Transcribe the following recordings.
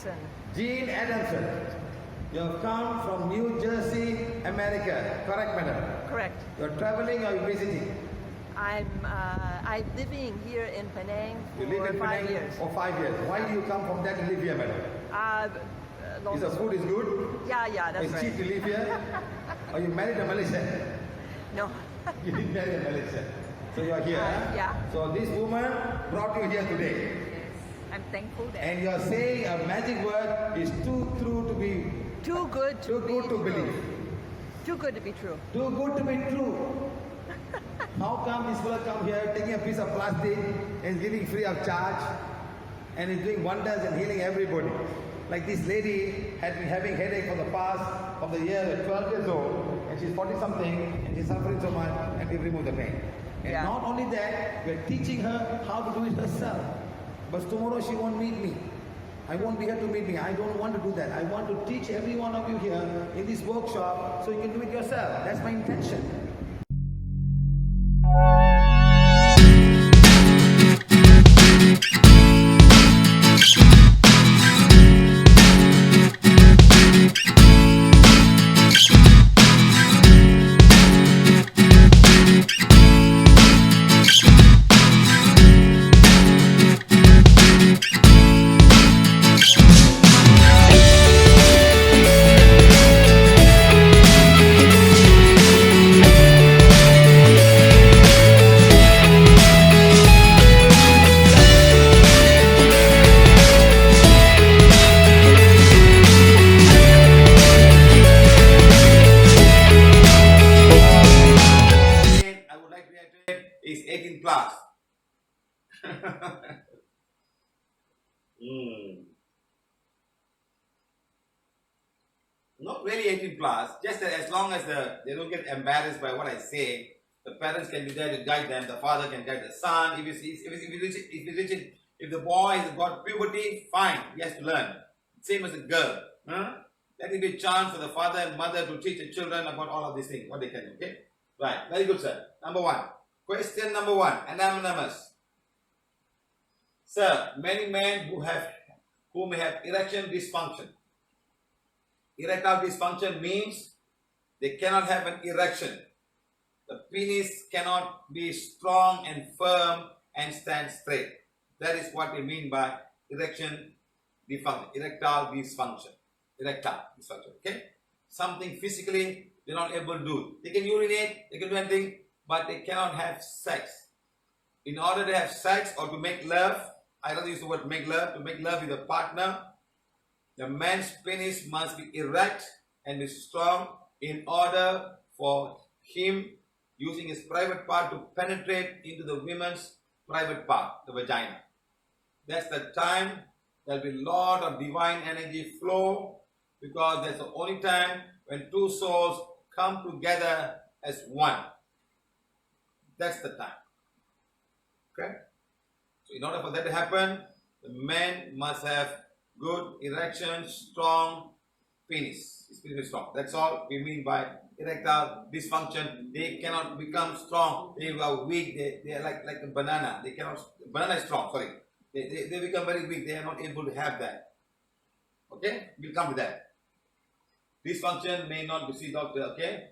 Adamson. Jean Adamson. You have come from New Jersey, America. Correct, madam? Correct. You're traveling or visiting? I'm living here in Penang You live for in 5 Penang years. for 5 years. Why do you come from there to live here, madam? Is the food is good? Yeah, that's It's right. cheap to live here? Or you married a Malaysian? No. You didn't marry a Malaysian. So you're here. Yeah. So this woman brought you here today. I'm thankful that. And you're saying a magic word is too true to be Too good to be true. believe. Too good to be true. Too good to be true. How come this fellow come here taking a piece of plastic and is giving free of charge and is doing wonders and healing everybody? Like this lady had been having headache for the past of the year, 12 years old, and she's 40 something and she's suffering so much, and we remove the pain. And Yeah. not only that, we're teaching her how to do it herself. But tomorrow she won't meet me. I won't be here to meet me. I don't want to do that. I want to teach every one of you here in this workshop so you can do it yourself. That's my intention. Is 18 plus. Not really 18 plus, just that as long as they don't get embarrassed by what I say, the parents can be there to guide them, the father can guide the son. If the boy has got puberty, fine, he has to learn. Same as the girl. Let it be a chance for the father and mother to teach the children about all of these things, what they can do, okay? Right, very good, sir. Number one. Question number one, anonymous. Sir, many men who may have erection dysfunction. Erectile dysfunction means they cannot have an erection. The penis cannot be strong and firm and stand straight. That is what we mean by erection dysfunction. Erectile dysfunction. Erectile dysfunction. Okay? Something physically they're not able to do. They can urinate, they can do anything, but they cannot have sex. In order to have sex or to make love, I don't use the word make love, to make love with a partner, the man's penis must be erect and be strong in order for him using his private part to penetrate into the woman's private part, the vagina. That's the time there'll be a lot of divine energy flow, because that's the only time when two souls come together as one. That's the time. Okay? So in order for that to happen, the man must have good erection, strong penis. His penis is strong. That's all we mean by erectile dysfunction. They cannot become strong. They are weak. They are like a banana. They cannot. Banana is strong. Sorry. They become very weak. They are not able to have that. Okay? We'll come to that. Dysfunction may not be see doctor. Okay?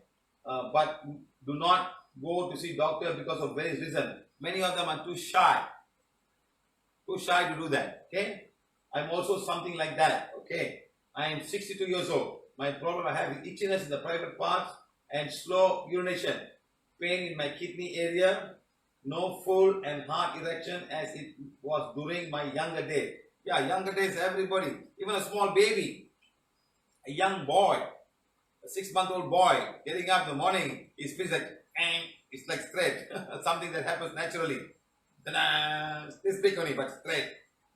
But do not go to see doctor because of various reasons. Many of them are too shy. Too shy to do that. Okay? I'm also something like that. Okay? I am 62 years old. My problem I have is itchiness in the private parts and slow urination. Pain in my kidney area. No full and hard erection as it was during my younger days. Yeah, younger days, everybody. Even a small baby. A young boy. A 6-month-old boy getting up in the morning. His feels like, it's like straight. Something that happens naturally. This big only, but straight.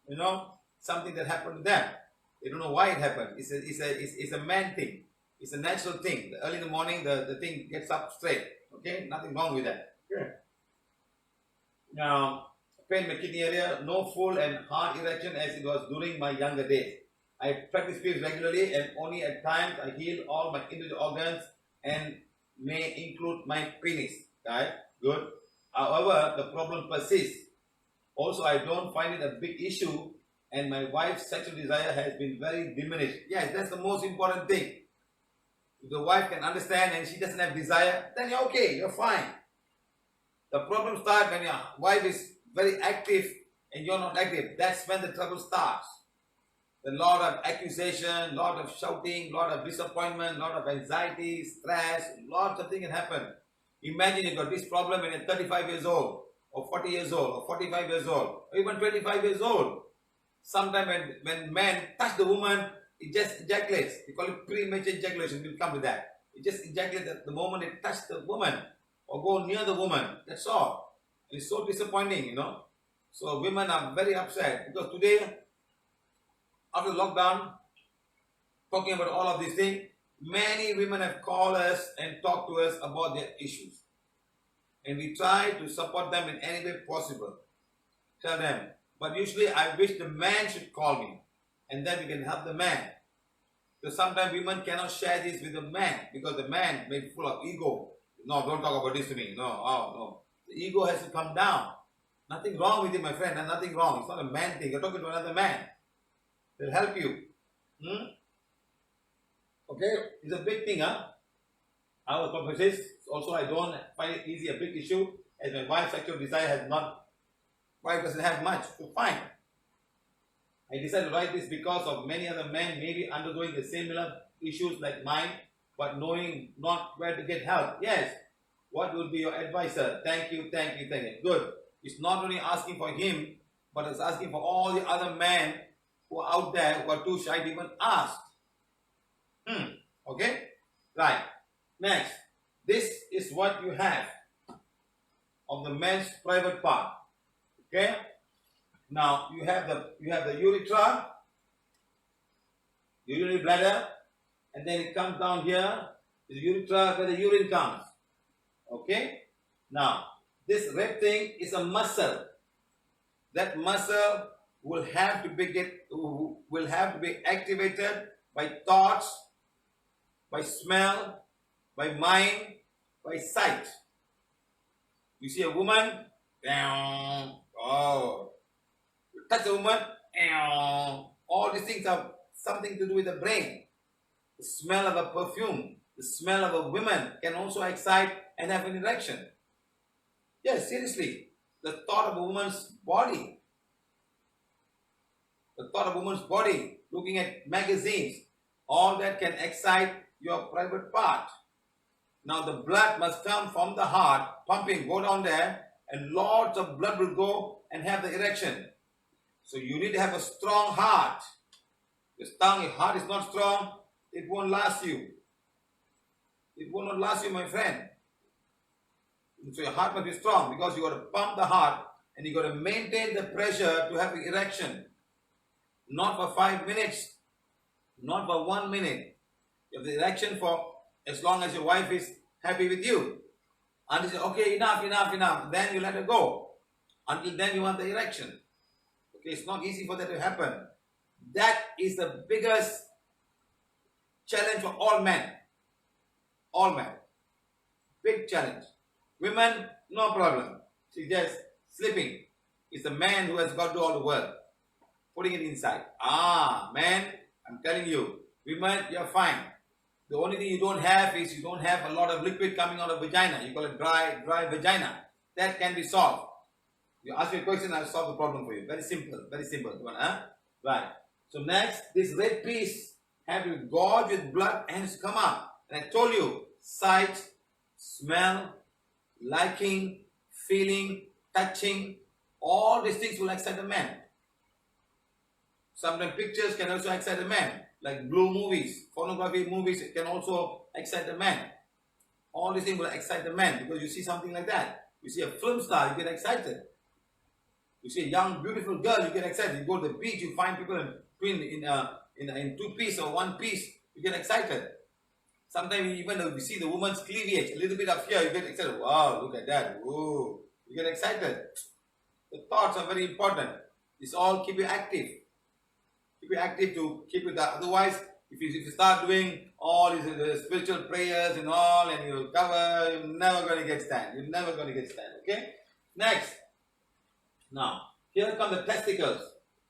You know? Something that happened to them. They don't know why it happened. It's a man thing. It's a natural thing. Early in the morning, the thing gets up straight. Okay? Nothing wrong with that. Okay. Now, pain in my kidney area, no full and hard erection as it was during my younger days. I practice pills regularly and only at times I heal all my individual organs and may include my penis. Right? Good. However, the problem persists. Also, I don't find it a big issue and my wife's sexual desire has been very diminished. Yes, that's the most important thing. If the wife can understand and she doesn't have desire, then you're okay, you're fine. The problem starts when your wife is very active and you're not active. That's when the trouble starts. A lot of accusation, lot of shouting, lot of disappointment, lot of anxiety, stress, lots of things can happen. Imagine you've got this problem when you're 35 years old, or 40 years old, or 45 years old, or even 25 years old. Sometimes when men touch the woman, it just ejaculates. We call it premature ejaculation. We'll come to that. It just ejaculates at the moment it touches the woman or go near the woman. That's all. And it's so disappointing, you know. So women are very upset because today, after lockdown, talking about all of these things, many women have called us and talked to us about their issues. And we try to support them in any way possible. Tell them. But usually I wish the man should call me. And then we can help the man. Because sometimes women cannot share this with the man. Because the man may be full of ego. No, don't talk about this to me. No, oh, no. The ego has to come down. Nothing wrong with it, my friend. There's nothing wrong. It's not a man thing. You're talking to another man. They'll help you. Okay? It's a big thing, huh? Our purposes. Also, I don't find it easy, a big issue. As my wife's sexual desire has not, wife doesn't have much. So fine. I decided to write this because of many other men maybe undergoing the similar issues like mine, but knowing not where to get help. Yes. What will be your advisor? Thank you, thank you, thank you. Good. It's not only asking for him, but it's asking for all the other men who are out there who are too shy to even ask. Okay? Right. Next. This is what you have of the man's private part. Okay? Now you have the urethra, urinary bladder, and then it comes down here, the urethra where the urine comes. Okay? Now, this red thing is a muscle. That muscle will have to be activated by thoughts, by smell, by mind, by sight. You see a woman, oh, you touch a woman, all these things have something to do with the brain. The smell of a perfume, the smell of a woman can also excite and have an erection. Yes, seriously. The thought of a woman's body. The thought of a woman's body, looking at magazines, all that can excite your private part. Now the blood must come from the heart, pumping, go down there, and lots of blood will go and have the erection. So you need to have a strong heart. Your heart is not strong, it won't last you. It will not last you, my friend. So your heart must be strong because you got to pump the heart and you got to maintain the pressure to have the erection. Not for 5 minutes, not for 1 minute. You have the erection for as long as your wife is happy with you. Until you say, okay, enough. Then you let her go. Until then you want the erection. Okay, it's not easy for that to happen. That is the biggest challenge for all men. All men. Big challenge. Women, no problem. She's just sleeping. It's the man who has got to do all the work. Putting it inside. Man, I'm telling you, women, you're fine. The only thing you don't have is you don't have a lot of liquid coming out of vagina. You call it dry vagina. That can be solved. You ask me a question, I'll solve the problem for you. Very simple. Come on, huh? Right. So next, this red piece have to gorge with blood and it's come up. And I told you, sight, smell, liking, feeling, touching, all these things will excite a man. Sometimes pictures can also excite a man. Like blue movies, pornography movies can also excite the man. All these things will excite the man because you see something like that. You see a film star, you get excited. You see a young, beautiful girl, you get excited. You go to the beach, you find people in two piece or one piece, you get excited. Sometimes even if you see the woman's cleavage, a little bit up here, you get excited. Wow, look at that. Whoa, you get excited. The thoughts are very important. It's all keep you active. Keep you active to keep it that. Otherwise, if you start doing all these spiritual prayers and all, and you cover, you're never going to get stand. You're never going to get stand. Okay? Next. Now, here come the testicles.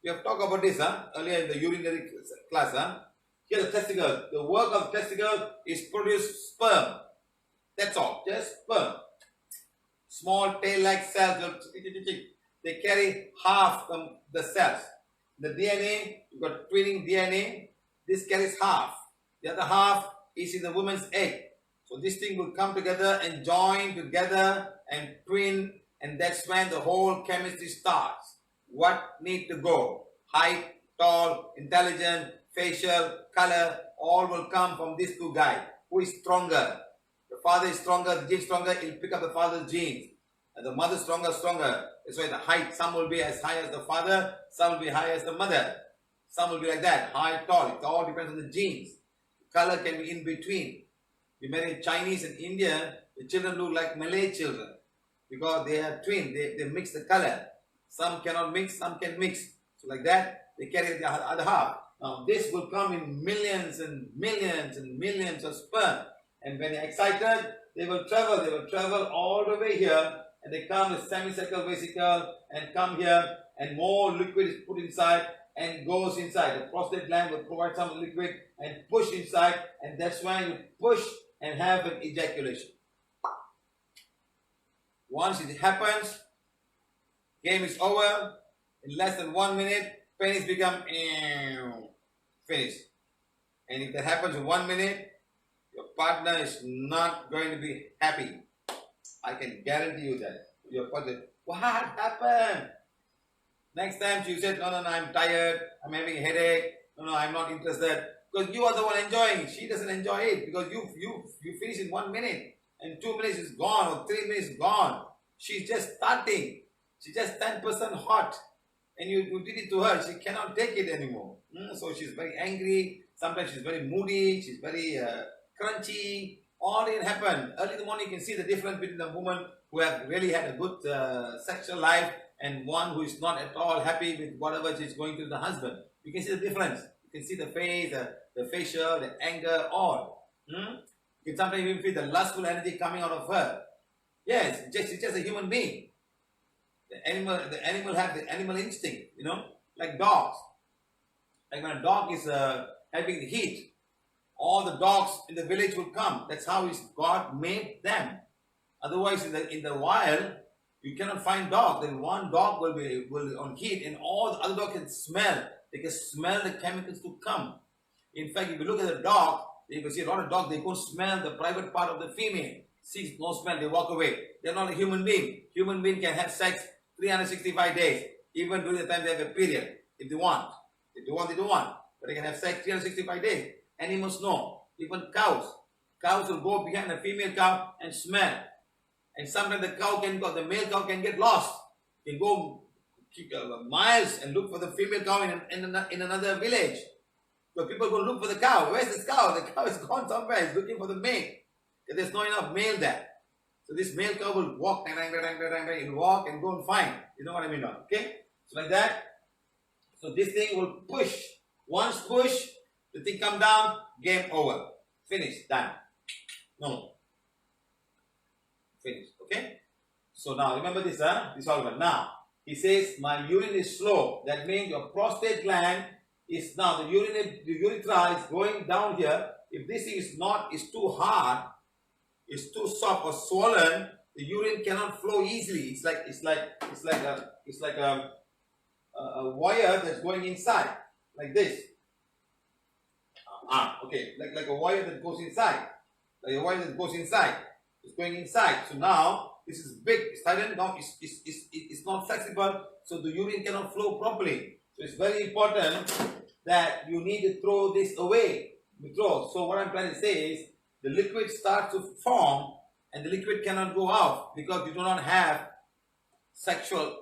We have talked about this earlier in the urinary class. Here the testicle. The work of testicle is produce sperm. That's all. Just sperm. Small tail-like cells. They carry half the cells. The DNA, you've got twinning DNA. This carries half. The other half is in the woman's egg. So this thing will come together and join together and twin, and that's when the whole chemistry starts. What need to go? Height, tall, intelligent, facial, color, all will come from these two guys. Who is stronger? The father is stronger, the gene is stronger, he'll pick up the father's genes. And the mother is stronger. That's why the height, some will be as high as the father, some will be high as the mother. Some will be like that, high, tall. It all depends on the genes. Color can be in between. You marry Chinese and Indian, the children look like Malay children because they are twin. They mix the color. Some cannot mix, some can mix. So like that, they carry the other half. Now this will come in millions and millions and millions of sperm. And when they're excited, they will travel. They will travel all the way here. And they come with semicircle, vesicle, and come here. And more liquid is put inside and goes inside. The prostate gland will provide some liquid and push inside. And that's why you push and have an ejaculation. Once it happens, game is over. In less than 1 minute, penis become finished. And if that happens in 1 minute, your partner is not going to be happy. I can guarantee you that. Your partner, what happened? Next time she said, no, I'm tired. I'm having a headache. No, I'm not interested. Because you are the one enjoying. She doesn't enjoy it because you finish in 1 minute and 2 minutes is gone or 3 minutes is gone. She's just starting. She's just 10% hot. And you did it to her. She cannot take it anymore. So she's very angry. Sometimes she's very moody. She's very crunchy. All it happened. Early in the morning you can see the difference between the woman who have really had a good sexual life and one who is not at all happy with whatever she's going through the husband. You can see the difference. You can see the face, the facial, the anger, all. You can sometimes even feel the lustful energy coming out of her. Yes, she's just a human being. The animal have the animal instinct, like dogs. Like when a dog is having the heat, all the dogs in the village will come. That's how God made them. Otherwise, in the wild, you cannot find dogs. Then one dog will be on heat, and all the other dogs can smell. They can smell the chemicals to come. In fact, if you look at the dog, you can see a lot of dogs. They go smell the private part of the female. See no smell, they walk away. They're not a human being. Human being can have sex 365 days, even during the time they have a period, if they want. If they want, they don't want. But they can have sex 365 days. Animals know. Even cows. Cows will go behind a female cow and smell. And sometimes the male cow can get lost. Can go miles and look for the female cow in another village. So people go look for the cow. Where's this cow? The cow is gone somewhere. It's looking for the male. Because there's not enough male there. So this male cow will walk, it will walk and go and find. You know what I mean now? Okay? So like that. So this thing will push. Once push, the thing come down, game over. Finish, done. No. Finish. Okay? So now remember this, this all about. Now, he says, my urine is slow. That means your prostate gland is now, the urethra is going down here. If this is too hard, it's too soft or swollen, the urine cannot flow easily. It's like a wire that's going inside, like this. Okay, like a wire that goes inside. Like a wire that goes inside. It's going inside. So now this is big. It's tightened. Now it's not flexible, so the urine cannot flow properly. So it's very important that you need to throw this away. So what I'm trying to say is the liquid starts to form and the liquid cannot go out because you do not have sexual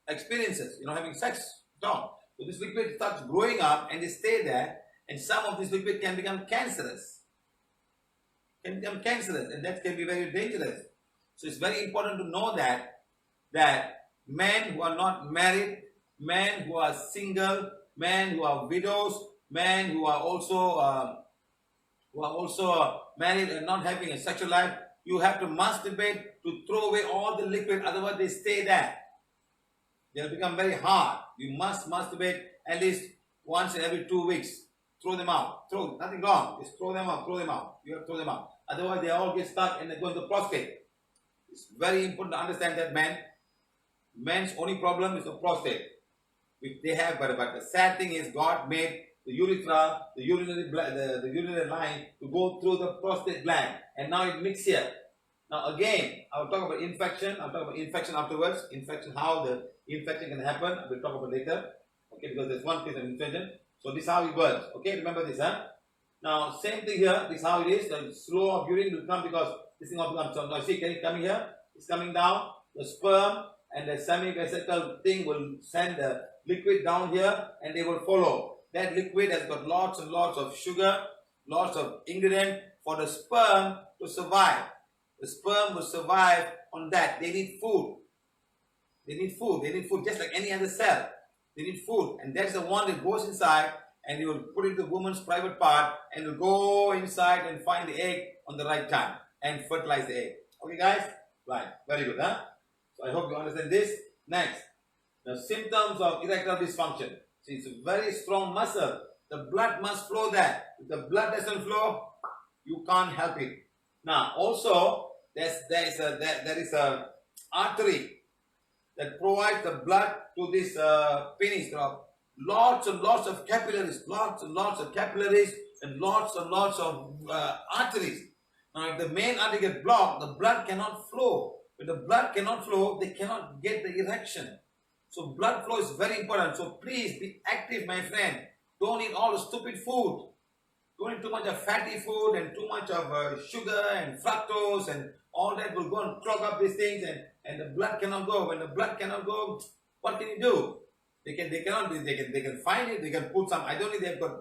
experiences. You're not having sex at all. So this liquid starts growing up and they stay there, and some of this liquid can become cancerous. And that can be very dangerous. So it's very important to know that men who are not married, men who are single, men who are widows, men who are also married and not having a sexual life, you have to masturbate to throw away all the liquid, otherwise they stay there. They'll become very hard. You must masturbate at least once every 2 weeks. Throw them out. Throw, nothing wrong. Just throw them out. Throw them out. You have to throw them out. Otherwise, they all get stuck and they go into the prostate. It's very important to understand that men's only problem is the prostate, which they have. But the sad thing is, God made the urethra, the urinary line to go through the prostate gland, and now it mixes here. Now again, I'll talk about infection. I'll talk about infection afterwards. Infection, how the infection can happen. We'll talk about later. Okay, because there's one case of infection. So this is how it works. Okay, remember this, huh? Now same thing here. This is how it is. The flow of urine will come because this thing will come. So now see, can it come here? It's coming down. The sperm and the semi-vesical thing will send the liquid down here, and they will follow. That liquid has got lots and lots of sugar, lots of ingredient for the sperm to survive. The sperm will survive on that. They need food. They need food. They need food just like any other cell. They need food. And that's the one that goes inside, and you will put it in the woman's private part, and will go inside and find the egg on the right time and fertilize the egg. Okay, guys? Right. Very good, huh? So I hope you understand this. Next, the symptoms of erectile dysfunction. See, it's a very strong muscle. The blood must flow there. If the blood doesn't flow, you can't help it. Now, also, there is a artery that provides the blood to this penis. There are lots and lots of capillaries, lots and lots of capillaries, and lots of arteries. Now, if the main artery gets blocked, the blood cannot flow. If the blood cannot flow, they cannot get the erection. So blood flow is very important. So please be active, my friend. Don't eat all the stupid food. Don't eat too much of fatty food and too much of sugar and fructose, and all that will go and clog up these things, and the blood cannot go. When the blood cannot go, what can you do? They can find it. They can put some. I don't think they've got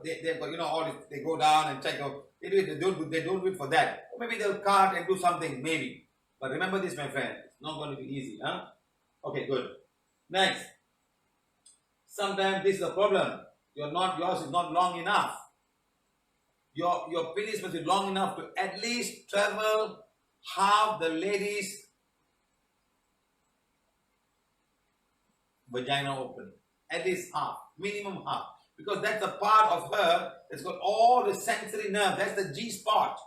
all this. They go down and check out. They don't do it for that. Or maybe they'll cut and do something, maybe. But remember this, my friend. It's not going to be easy, huh? Okay, good. Next. Sometimes this is a problem. Yours is not long enough. Your penis must be long enough to at least travel half the lady's vagina open. At least half. Minimum half. Because that's the part of her that's got all the sensory nerve. That's the G spot.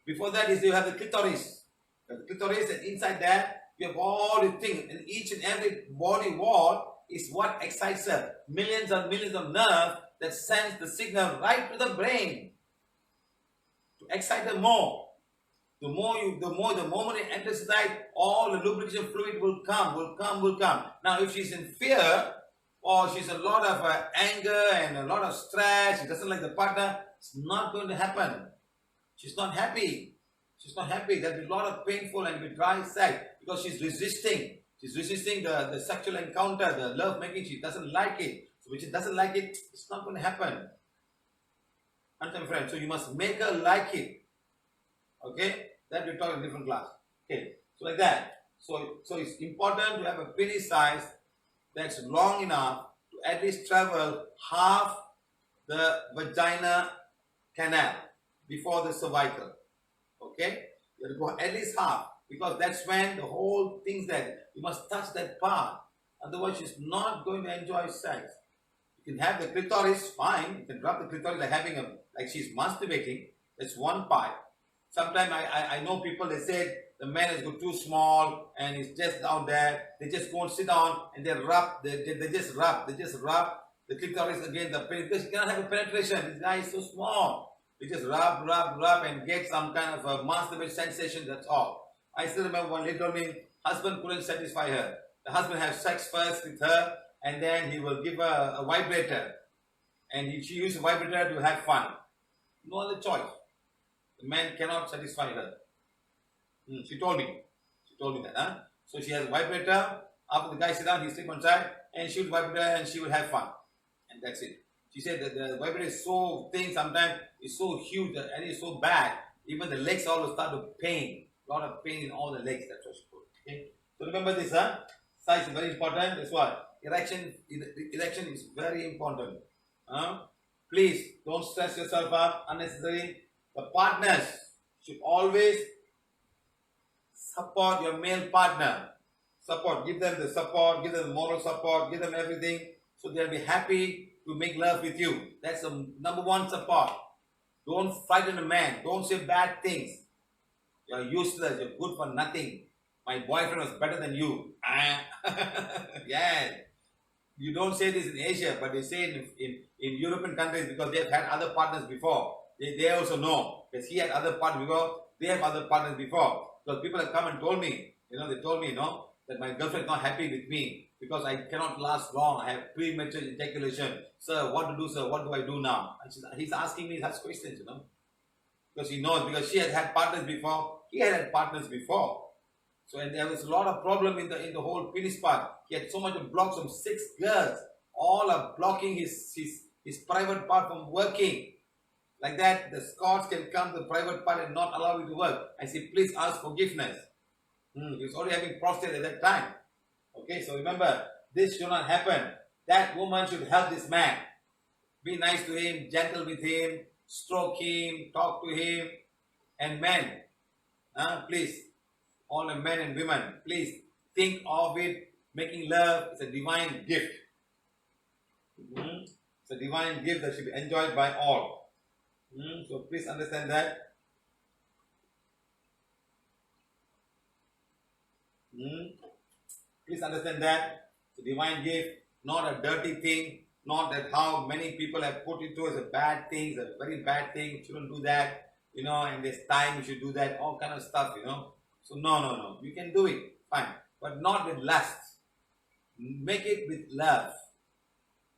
Before that is you have the clitoris. The clitoris, and inside that you have all the things. And each and every body wall is what excites her. Millions and millions of nerves that sends the signal right to the brain to excite her more. The moment it enters inside, all the lubrication fluid will come. Now, if she's in fear, or she's a lot of anger and a lot of stress, she doesn't like the partner, it's not going to happen. She's not happy. She's not happy. There'll be a lot of painful and be dry sex because she's resisting. She's resisting the sexual encounter, the love making. She doesn't like it. So when she doesn't like it, it's not going to happen. Understand, friend? So you must make her like it. Okay? That we'll talk in a different class. Okay? So like that. So it's important to have a penis size that's long enough to at least travel half the vagina canal before the cervical. Okay? You have to go at least half, because that's when the whole thing's there. You must touch that part. Otherwise, she's not going to enjoy sex. You can have the clitoris, fine. You can rub the clitoris like she's masturbating. That's one part. Sometimes I know people, they say the man has got too small and it's just down there. They just go and sit down and they rub. They just rub the clitoris against the penis, because you cannot have a penetration. This guy is so small. You just rub and get some kind of a masturbation sensation, that's all. I still remember one lady told me, husband couldn't satisfy her. The husband has sex first with her, and then he will give her a vibrator. And she used the vibrator to have fun. No other choice. The man cannot satisfy her. She told me that, huh? So she has a vibrator. After the guy sit down, he sleep on side, and she will vibrate and she will have fun. And that's it. She said that the vibrator is so thin, sometimes it's so huge and it's so bad. Even the legs all will start to pain. A lot of pain in all the legs. That's what she put. Okay? So remember this, huh? Size is very important. That's what. Erection is very important. Please don't stress yourself up unnecessarily. The partners should always support your male partner. Support. Give them the support, give them the moral support, give them everything so they'll be happy to make love with you. That's the number one support. Don't frighten a man. Don't say bad things. You're useless. You're good for nothing. My boyfriend was better than you. Yeah. You don't say this in Asia, but they say in European countries because they've had other partners before. They also know because he had other partners before. They have other partners before. Because people have come and told me, they told me, that my girlfriend is not happy with me because I cannot last long. I have premature ejaculation. Sir, what to do, sir? What do I do now? And he's asking me such questions, because he knows, because she had partners before, he had partners before. So, and there was a lot of problem in the whole penis part. He had so much of blocks from 6 girls. All are blocking his private part from working. Like that, the Scots can come to the private part and not allow you to work. I say, please ask forgiveness. He was already having prostate at that time. Okay, so remember, this should not happen. That woman should help this man. Be nice to him, gentle with him, stroke him, talk to him. And men, please, all the men and women, please think of it. Making love is a divine gift. It's a divine gift that should be enjoyed by all. So please understand that. Please understand that. It's a divine gift, not a dirty thing, not that how many people have put it to as a bad thing, it's a very bad thing, you shouldn't do that, and this time you should do that, all kind of stuff, So no. You can do it, fine. But not with lust. Make it with love.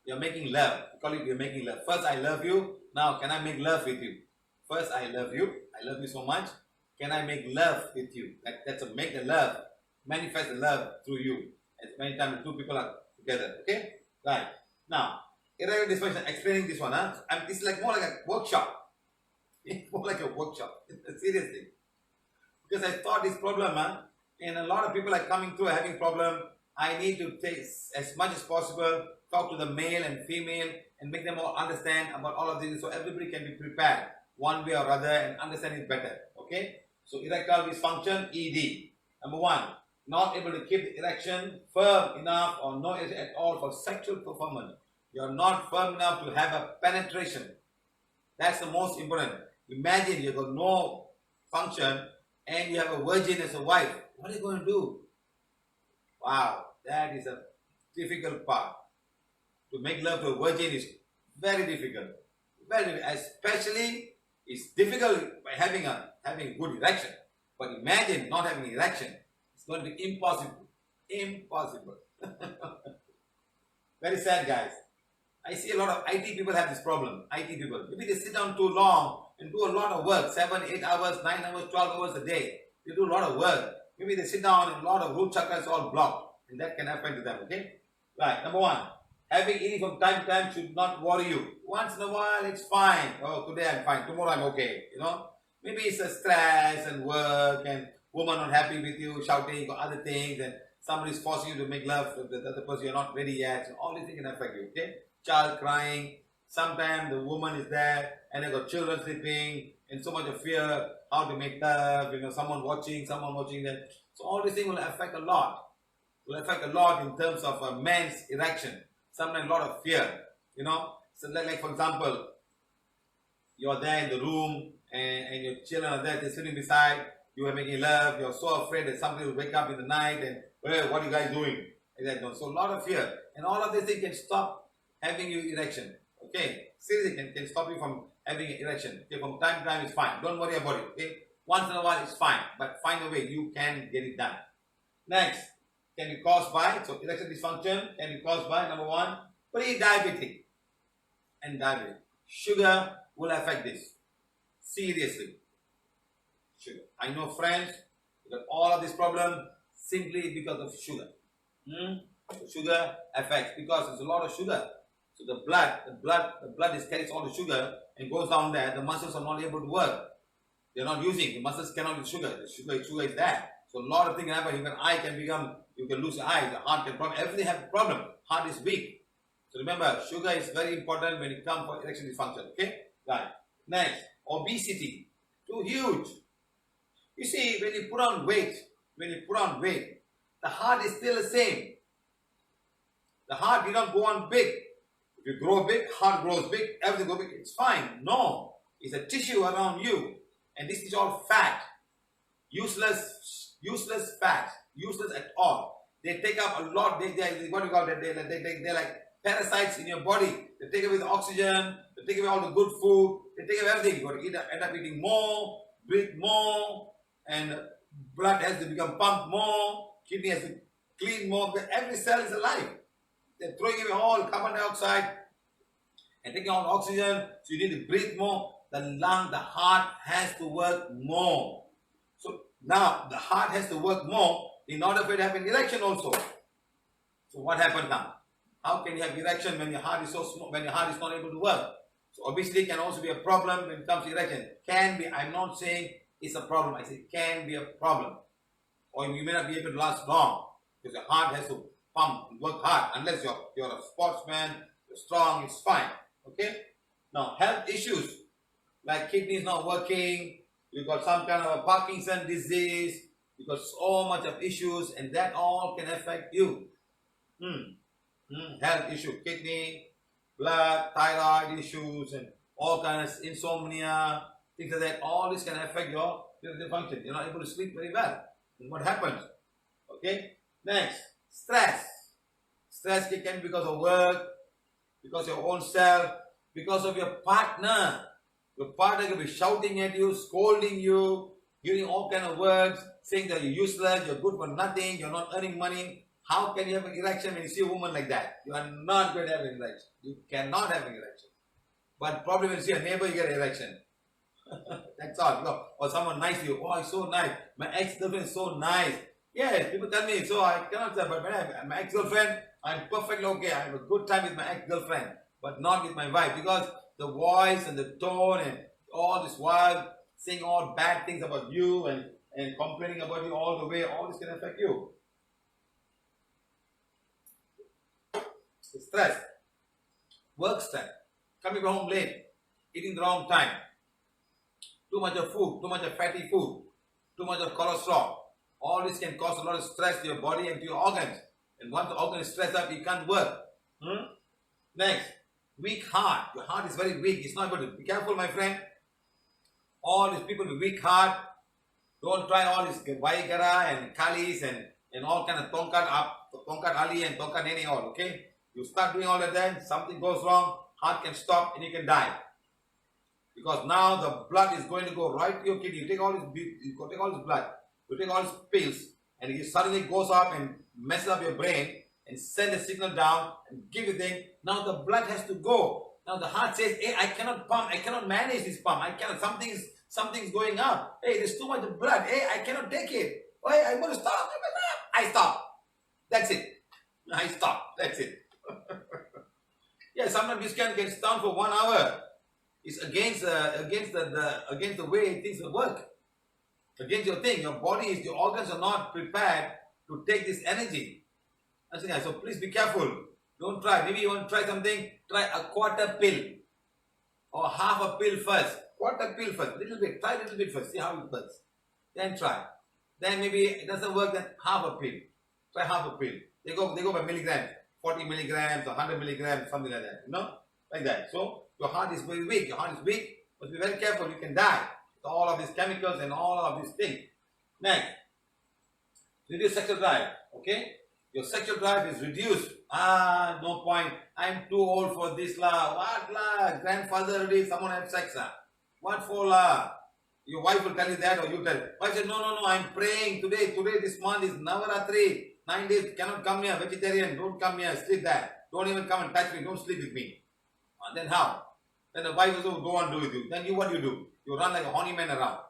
You're making love. We call it you're making love. First, I love you. Now, can I make love with you? First, I love you. I love you so much. Can I make love with you? That's a make the love. Manifest the love through you. As many times the two people are together. Okay? Right. Now, erectile dysfunction, explaining this one. It's like more like a workshop. It's more like a workshop. Seriously. Because I thought this problem, and a lot of people are coming through having problem. I need to take as much as possible, talk to the male and female and make them all understand about all of this so everybody can be prepared one way or other and understand it better. Okay? So erectile dysfunction, ED. Number 1, not able to keep the erection firm enough or no erection at all for sexual performance. You are not firm enough to have a penetration. That's the most important. Imagine you've got no function and you have a virgin as a wife. What are you going to do? Wow, that is a difficult part. To make love to a virgin is very difficult. Especially, it's difficult by having a good erection. But imagine not having an erection. It's going to be impossible. Impossible. Very sad, guys. I see a lot of IT people have this problem. IT people. Maybe they sit down too long and do a lot of work. 7, 8 hours, 9 hours, 12 hours a day. They do a lot of work. Maybe they sit down and a lot of root chakras all blocked. And that can happen to them. Okay? Right. Number 1. Having eating from time to time should not worry you. Once in a while, it's fine. Oh, today I'm fine. Tomorrow I'm okay. Maybe it's a stress and work and woman not happy with you, shouting or other things, and somebody's forcing you to make love with the other person. You're not ready yet. So all these things can affect you. Okay? Child crying. Sometimes the woman is there and they got children sleeping and so much of fear how to make love. Someone watching them. So all these things will affect a lot. Will affect a lot in terms of a man's erection. Sometimes a lot of fear, So like for example, you're there in the room and your children are there, they're sitting beside, you are making love, you're so afraid that somebody will wake up in the night and, well, what are you guys doing? So a lot of fear. And all of this thing can stop having you erection. Okay? Seriously, can stop you from having an erection. Okay? From time to time, it's fine. Don't worry about it. Okay? Once in a while, it's fine. But find a way. You can get it done. Next. Can be caused by, so erectile dysfunction can be caused by, number 1, pre-diabetic and diabetic. Sugar will affect this. Seriously. Sugar. I know friends who got all of this problem simply because of sugar. So sugar affects because there's a lot of sugar. So the blood carries all the sugar and goes down there. The muscles are not able to work. They're not using. The muscles cannot use sugar. The sugar is there. So a lot of things happen. Even eye can become, you can lose your eye, the heart can problem. Everything has a problem. Heart is weak. So remember, sugar is very important when it comes for erectile dysfunction. Okay? Right. Next, obesity. Too huge. You see, when you put on weight, the heart is still the same. The heart did not go on big. If you grow big, heart grows big, everything goes big, it's fine. No, it's a tissue around you. And this is all fat. Useless fat. Useless at all. They take up a lot. They what do you call it? They're like parasites in your body. They take away the oxygen. They take away all the good food. They take away everything. You got to end up eating more, breathe more, and blood has to become pumped more. Kidney has to clean more. But every cell is alive. They're throwing away all carbon dioxide and taking all the oxygen. So you need to breathe more. The heart has to work more. So now the heart has to work more in order for it to have an erection also. So what happens now? How can you have erection when your heart is so small, when your heart is not able to work? So obviously it can also be a problem when it comes to erection. Can be, I'm not saying it's a problem. I say can be a problem. Or you may not be able to last long because your heart has to pump, work hard. Unless you're a sportsman, you're strong, it's fine. Okay? Now health issues like kidneys not working, you've got some kind of a Parkinson's disease, you've got so much of issues, and that all can affect you. Health issue, kidney, blood, thyroid issues, and all kinds of insomnia, things like that. All this can affect your function. You're not able to sleep very well. And what happens? Okay? Next, stress. Stress can be because of work, because of your own self, because of your partner. Your partner can be shouting at you, scolding you, giving all kind of words, saying that you're useless, you're good for nothing, you're not earning money. How can you have an erection when you see a woman like that? You are not going to have an erection. You cannot have an erection. But probably when you see a neighbor, you get an erection. That's all. Or someone nice to you. Oh, he's so nice. My ex-girlfriend is so nice. Yes, people tell me, so I cannot say, but when I have my ex-girlfriend, I'm perfectly okay. I have a good time with my ex-girlfriend, but not with my wife, because the voice and the tone and all this while saying all bad things about you and complaining about you all the way, all this can affect you. Stress, work stress, coming home late, eating the wrong time, too much of food, too much of fatty food, too much of cholesterol. All this can cause a lot of stress to your body and to your organs. And once the organ is stressed up, it can't work. Next, weak heart. Your heart is very weak. It's not able to. Be careful, my friend. All these people with weak heart, don't try all this Vaigara and Kalis and all kind of Tonkat Ali and Tonkat Nene all, okay? You start doing all of that, something goes wrong, heart can stop and you can die. Because now the blood is going to go right to your kidney. You take all this blood, you take all these pills, and it suddenly goes up and messes up your brain and send a signal down and give you thing. Now the blood has to go. Now the heart says, hey, I cannot pump, I cannot manage this pump, something's going up. Hey, there's too much blood. Hey, I cannot take it. Hey, I'm going to stop. I stop. That's it. I stop. That's it. Yeah, sometimes this can stand for 1 hour. It's against the way things work. Against your thing. Your body, your organs are not prepared to take this energy. So please be careful. Don't try. Maybe you want to try something. Try a quarter pill or half a pill first. Quarter pill first. Little bit. Try a little bit first. See how it works. Then try. Then maybe it doesn't work. Then half a pill. Try half a pill. They go by milligrams. 40 milligrams or 100 milligrams, something like that. You know, like that. So your heart is very weak. Your heart is weak. But be very careful. You can die with all of these chemicals and all of these things. Next, reduce sexual drive. Okay. Your sexual drive is reduced. No point. I'm too old for this lah. What lah? Grandfather already, someone had sex lah. What for lah? Your wife will tell you that, or you tell. Wife said, no, I'm praying today, this month is Navaratri. 9 days, cannot come here, vegetarian, don't come here, sleep there. Don't even come and touch me, don't sleep with me. Then how? Then the wife also will go on do with you. Then what do? You run like a horny man around.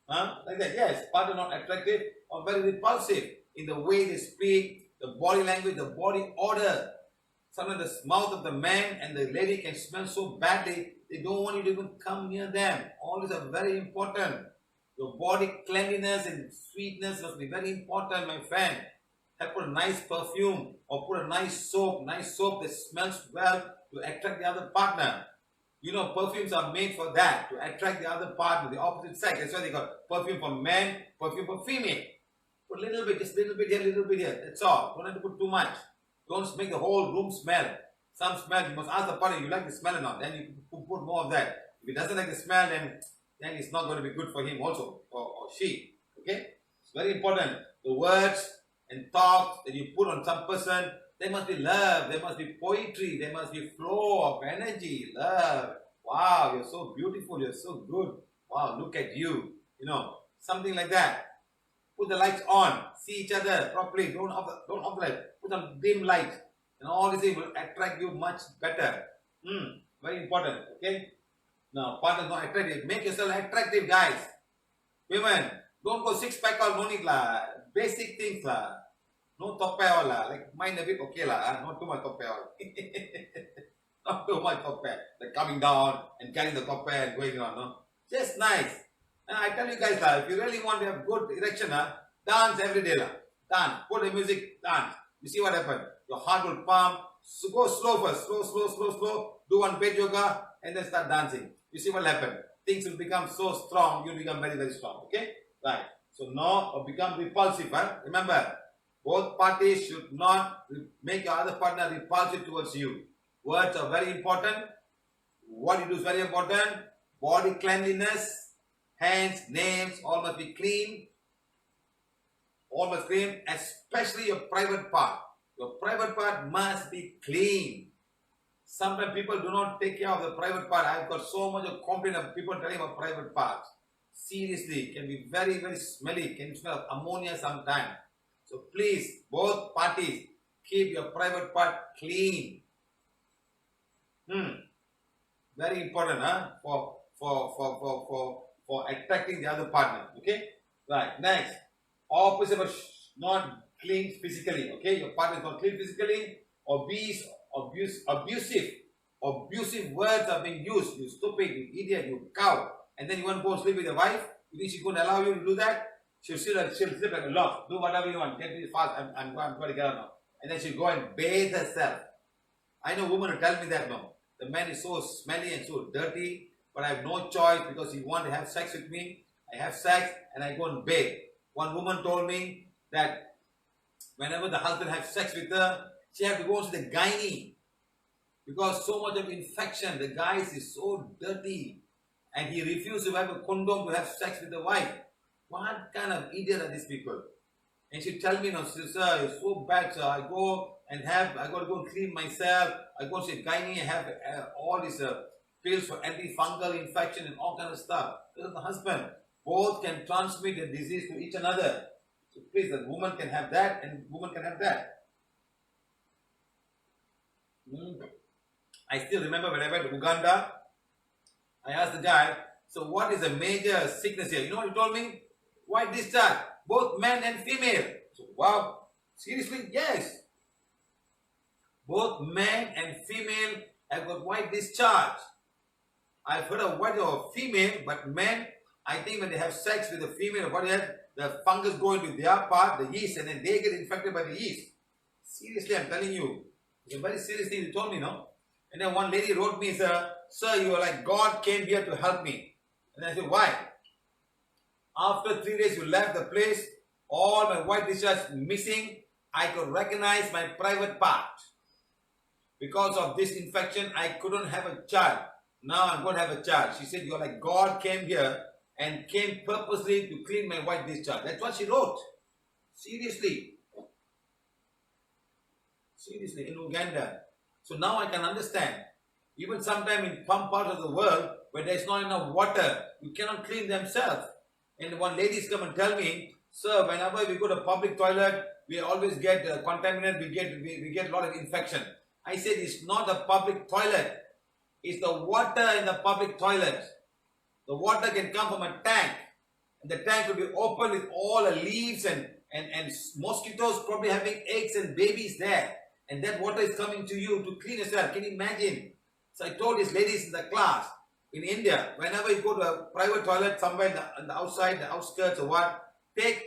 Like that, yes. Partner not attractive or very repulsive in the way they speak, the body language, the body odor. Sometimes the mouth of the man and the lady can smell so badly, they don't want you to even come near them. All these are very important. Your body cleanliness and sweetness must be very important, my friend. Have put a nice perfume or put a nice soap that smells well to attract the other partner. You know, perfumes are made for that, to attract the other partner, the opposite sex. That's why they got perfume for men, perfume for female. Put a Little bit, just little bit here, little bit here. That's all. Don't have to put too much. Don't make the whole room smell. Some smell, you must ask the partner, you like the smell or not. Then you put more of that. If he doesn't like the smell, then it's not going to be good for him also, or she. Okay? It's very important. The words and thoughts that you put on some person, there must be love, there must be poetry, there must be flow of energy, love. Wow, you're so beautiful, you're so good. Wow, look at you. You know, something like that. Put the lights on, see each other properly, don't off the light, put on dim light, and all these things will attract you much better. Very important, okay? Now, partner not attractive. Make yourself attractive, guys. Women, don't go six-pack or no need lah. Basic things lah. No tope all lah. Like mine a bit okay lah. Not too much tope all. Not too much tope. Like coming down and carrying the tope and going on. No? Just nice. And I tell you guys lah, if you really want to have good erection, dance every day lah. Dance. Put the music, dance. You see what happens? Your heart will pump. So go slow first. Slow. Do one bed yoga and then start dancing. You see what will happen? Things will become so strong. You become very, very strong. Okay? Right. So now become repulsive. Remember, both parties should not make your other partner repulsive towards you. Words are very important. What you do is very important. Body cleanliness, hands, names, all must be clean. All must clean, especially your private part. Your private part must be clean. Sometimes people do not take care of the private part. I've got so much of complaint of people telling about private parts. Seriously, it can be very, very smelly. It can smell of ammonia sometimes. So please, both parties, keep your private part clean. Very important, for attracting the other partner. Okay? Right. Next, opposite of not clean physically. Okay? Your partner is not clean physically. Abusive words are being used. You stupid, you idiot, you cow. And then you want to go sleep with your wife. You think she's going to allow you to do that? She'll sleep like a log. Do whatever you want. Get me fast. I'm going to get out now. And then she'll go and bathe herself. I know women who tell me that no. The man is so smelly and so dirty, but I have no choice because he wants to have sex with me. I have sex and I go and bathe. One woman told me that whenever the husband has sex with her, she has to go to the gynae because so much of infection. The guy is so dirty and he refused to have a condom to have sex with the wife. What kind of idiot are these people? And she tell me, no, sir, it's so bad, sir. I got to go and clean myself. I go to the gynae and have all these pills for antifungal infection and all kind of stuff. Because the husband, both can transmit the disease to each another. So please, the woman can have that and woman can have that. I still remember when I went to Uganda, I asked the guy, so what is the major sickness here? You know what he told me? White discharge, both men and female. So, wow, seriously? Yes. Both men and female have got white discharge. I've heard of white or female, but men, I think when they have sex with the female, what is the fungus go into their part, the yeast, and then they get infected by the yeast. Seriously, I'm telling you. It's a very serious thing you told me, no? And then one lady wrote me, sir, you are like God came here to help me. And I said, why? After 3 days you left the place, all my white discharge missing. I could recognize my private part. Because of this infection, I couldn't have a child. Now I'm going to have a child. She said, you're like God came here and came purposely to clean my white discharge. That's what she wrote. Seriously. Seriously, in Uganda. So now I can understand. Even sometime in some parts of the world where there is not enough water, you cannot clean themselves. And one ladies come and tell me, sir, whenever we go to public toilet, we always get contaminated, we get a lot of infection. I said it's not a public toilet. It's the water in the public toilet. The water can come from a tank. And the tank will be open with all the leaves and mosquitoes probably having eggs and babies there. And that water is coming to you to clean yourself. Can you imagine? So I told these ladies in the class, in India, whenever you go to a private toilet somewhere in the outside, the outskirts or what, take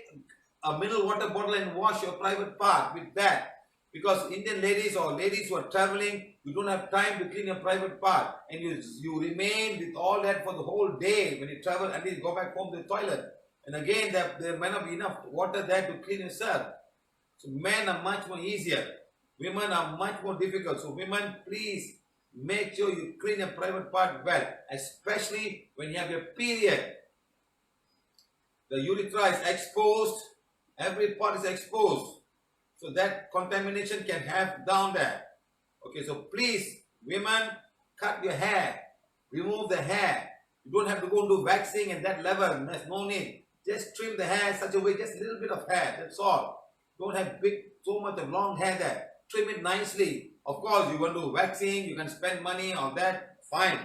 a mineral water bottle and wash your private part with that. Because Indian ladies or ladies who are traveling, you don't have time to clean your private part. And you remain with all that for the whole day when you travel and you go back home to the toilet. And again, there may not be enough water there to clean yourself. So men are much more easier. Women are much more difficult. So women, please make sure you clean your private part well, especially when you have your period. The urethra is exposed, every part is exposed. So that contamination can have down there. Okay, so please, women, cut your hair, remove the hair. You don't have to go and do waxing and that level. There's no need. Just trim the hair such a way, just a little bit of hair. That's all. Don't have so much of long hair there. Trim it nicely. Of course, you want to do waxing, you can spend money on that, fine.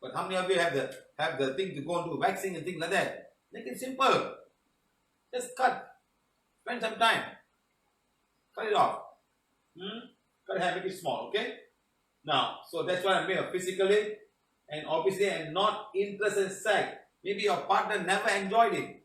But how many of you have the thing to go and do waxing and things like that? Make it simple. Just cut. Spend some time. Cut it off. Cut it, make it small, okay? Now, so that's what I mean physically and obviously I'm not interested in sex. Maybe your partner never enjoyed it.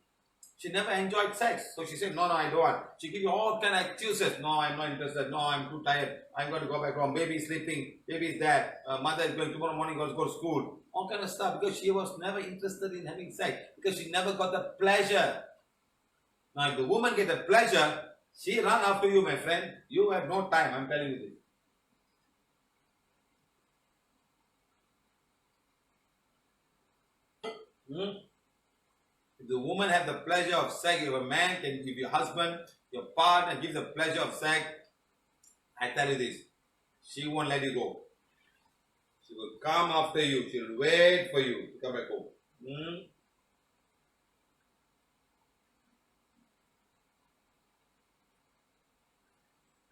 She never enjoyed sex. So she said, no, I don't want. She gives you all kind of excuses. No, I'm not interested. No, I'm too tired. I'm going to go back home. Baby is sleeping. Baby is dead. Mother is going tomorrow morning, going to go to school. All kind of stuff because she was never interested in having sex. Because she never got the pleasure. Now, if the woman gets the pleasure, she run after you, my friend. You have no time. I'm telling you this. If the woman have the pleasure of sex, if a man can give your husband, your partner gives the pleasure of sex, I tell you this, she won't let you go. She will come after you. She will wait for you to come back home.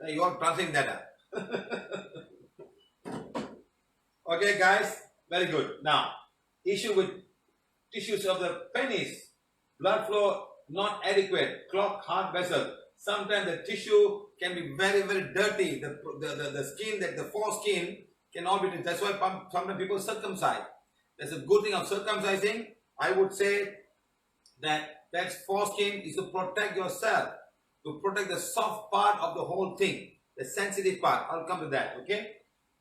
You are translating that Okay, guys, very good. Now, issue with tissues of the penis, blood flow not adequate, clogged heart vessel. Sometimes the tissue can be very, very dirty. The skin, the foreskin cannot be. That's why sometimes people circumcise. That's a good thing of circumcising. I would say that foreskin is to protect yourself, to protect the soft part of the whole thing, the sensitive part. I'll come to that. Okay.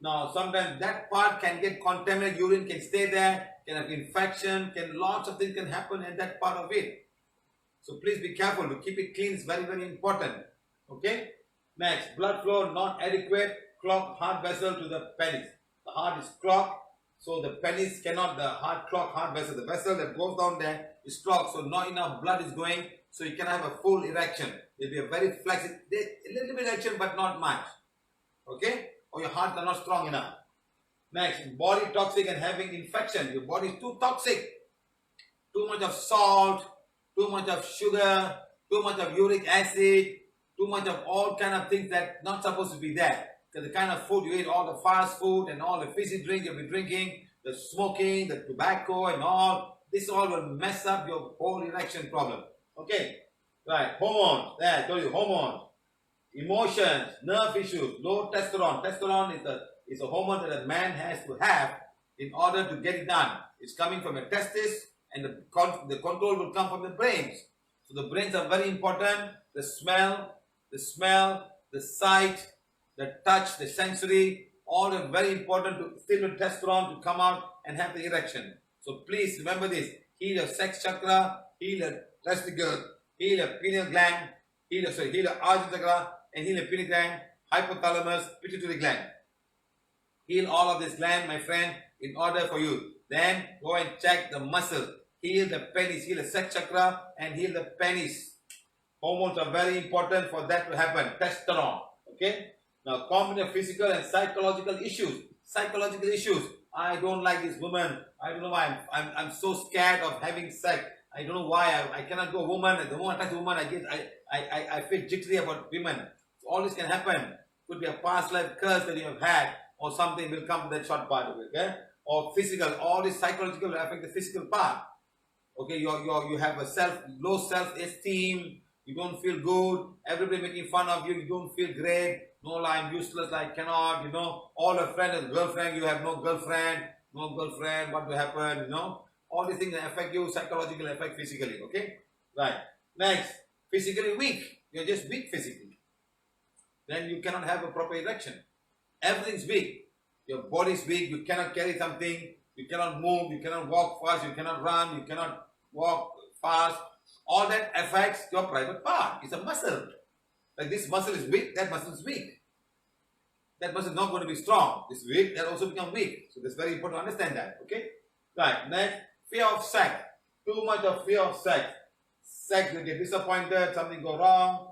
Now, sometimes that part can get contaminated. Urine can stay there, can have infection, lots of things can happen in that part of it. So please be careful to keep it clean. It's very, very important. Okay. Next, blood flow not adequate, clogged heart vessel to the penis. The heart is clogged, so the penis cannot. The heart clogged heart vessel, the vessel that goes down there is clogged, so not enough blood is going. So you cannot have a full erection. It'll be a very flexible, a little bit erection, but not much. Okay. Or your heart are not strong enough. Next, body toxic and having infection. Your body is too toxic. Too much of salt, too much of sugar, too much of uric acid, too much of all kind of things that not supposed to be there. Because the kind of food you eat, all the fast food and all the fizzy drink you'll be drinking, the smoking, the tobacco and all, this all will mess up your whole erection problem. Okay? Right, hormones. There, I told you, hormones. Emotions, nerve issues, low testosterone. Testosterone is a hormone that a man has to have in order to get it done. It's coming from your testis and the control will come from the brains. So the brains are very important. The smell, the sight, the touch, the sensory, all are very important to stimulate testosterone to come out and have the erection. So please remember this. Heal your sex chakra, heal your testicle, heal your pineal gland, heal your ajna chakra, and heal the pineal gland, hypothalamus, pituitary gland. Heal all of this gland, my friend, in order for you. Then go and check the muscle. Heal the penis, heal the sex chakra, and heal the penis. Hormones are very important for that to happen. Testosterone. Okay? Now, combination of physical and psychological issues. Psychological issues. I don't like this woman. I don't know why. I'm so scared of having sex. I don't know why. I cannot go a woman. The moment I touch a woman, I feel jittery about women. So all this can happen. Could be a past life curse that you have had, or something will come to that short part of it. Okay? Or physical. All this psychological will affect the physical part. Okay, you have a low self-esteem. You don't feel good. Everybody making fun of you. You don't feel great. No, I'm useless. I cannot. All your friends have girlfriend. You have no girlfriend. No girlfriend. What will happen? All these things affect you psychologically, affect physically. Okay, right. Next, physically weak. You're just weak physically. Then you cannot have a proper erection. Everything's weak. Your body's weak. You cannot carry something. You cannot move. You cannot walk fast. You cannot run. You cannot walk fast. All that affects your private part. It's a muscle. Like this muscle is weak, that muscle is weak. That muscle is not going to be strong. This weak, that also become weak. So that's very important to understand that. Okay? Right. Next, fear of sex. Too much of fear of sex. Sex, you get disappointed, something go wrong.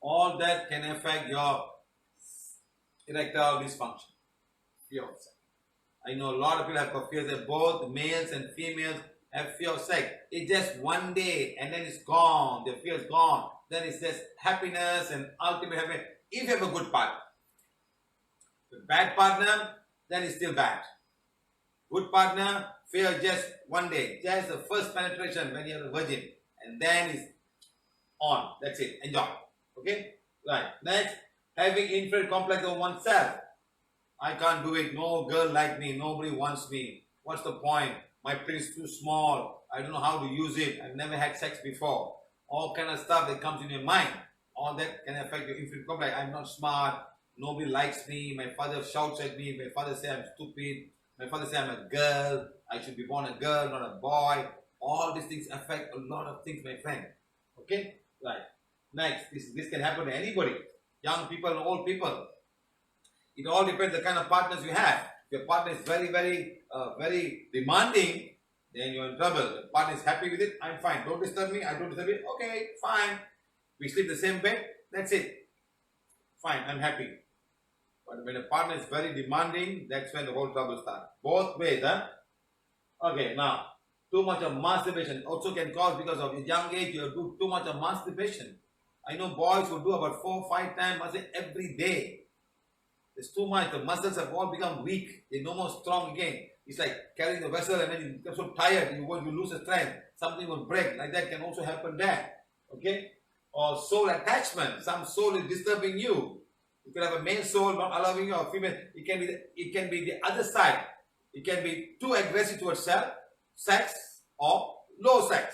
All that can affect your erectile dysfunction. Fear of sex. I know a lot of people have got fears that both males and females have fear of sex. It's just one day and then it's gone. The fear is gone. Then it's just happiness and ultimate happiness. If you have a good partner. A bad partner, then it's still bad. Good partner, fear just one day. Just the first penetration when you're a virgin. And then it's on. That's it. Enjoy. Okay? Right. Next, having inferior complex of oneself. I can't do it. No girl like me. Nobody wants me. What's the point? My penis is too small. I don't know how to use it. I've never had sex before. All kind of stuff that comes in your mind. All that can affect your inferior complex. I'm not smart. Nobody likes me. My father shouts at me. My father says I'm stupid. My father says I'm a girl. I should be born a girl, not a boy. All these things affect a lot of things, my friend. Okay? Right. Next, this can happen to anybody. Young people and old people. It all depends the kind of partners you have. If your partner is very demanding, then you're in trouble. If the partner is happy with it, I'm fine. Don't disturb me, I don't disturb you. Okay, fine. We sleep the same bed, that's it. Fine, I'm happy. But when a partner is very demanding, that's when the whole trouble starts. Both ways, huh? Okay, now, too much of masturbation also can cause, because of a young age, you do too much of masturbation. I know boys who do about 4 or 5 times masturbation every day. It's too much. The muscles have all become weak. They're no more strong again. It's like carrying the vessel and then you become so tired, you lose the strength. Something will break. Like that can also happen there. Okay? Or soul attachment. Some soul is disturbing you. You could have a male soul not allowing you, or female. It can be the other side. It can be too aggressive towards sex, or low sex.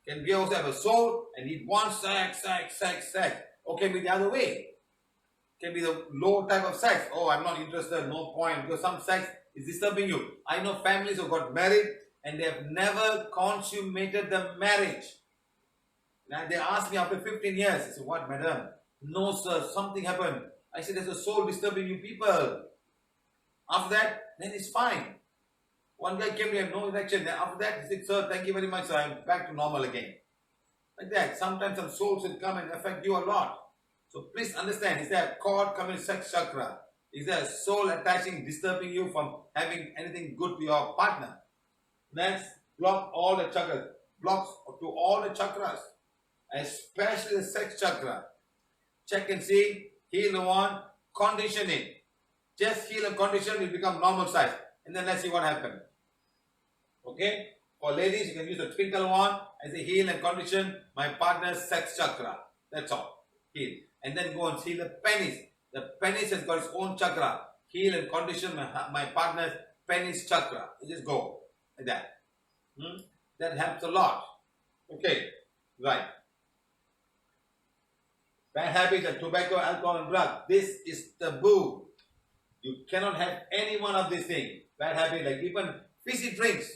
Can we also have a soul and it wants sex. Or can be the other way. Can be the low type of sex. Oh, I'm not interested, no point, because some sex is disturbing you. I know families who got married and they have never consummated the marriage. Now they asked me after 15 years, I said, what, madam? No, sir, something happened. I said, there's a soul disturbing you people. After that, then it's fine. One guy came here, no erection. Then after that, he said, sir, thank you very much, sir, I'm back to normal again. Like that. Sometimes some souls will come and affect you a lot. So please understand, is there a cord coming sex chakra? Is there a soul attaching, disturbing you from having anything good to your partner? Next, block all the chakras. Blocks to all the chakras, especially the sex chakra. Check and see, heal the one, condition it. Just heal and condition, it become normal size. And then let's see what happens. Okay? For ladies, you can use the twinkle one as a heal and condition my partner's sex chakra. That's all. Heal. And then go and see the penis. The penis has got its own chakra. Heal and condition my partner's penis chakra. You just go like that. That helps a lot. Okay, right. Bad habits like tobacco, alcohol, and drug. This is taboo. You cannot have any one of these things. Bad habit like even fizzy drinks.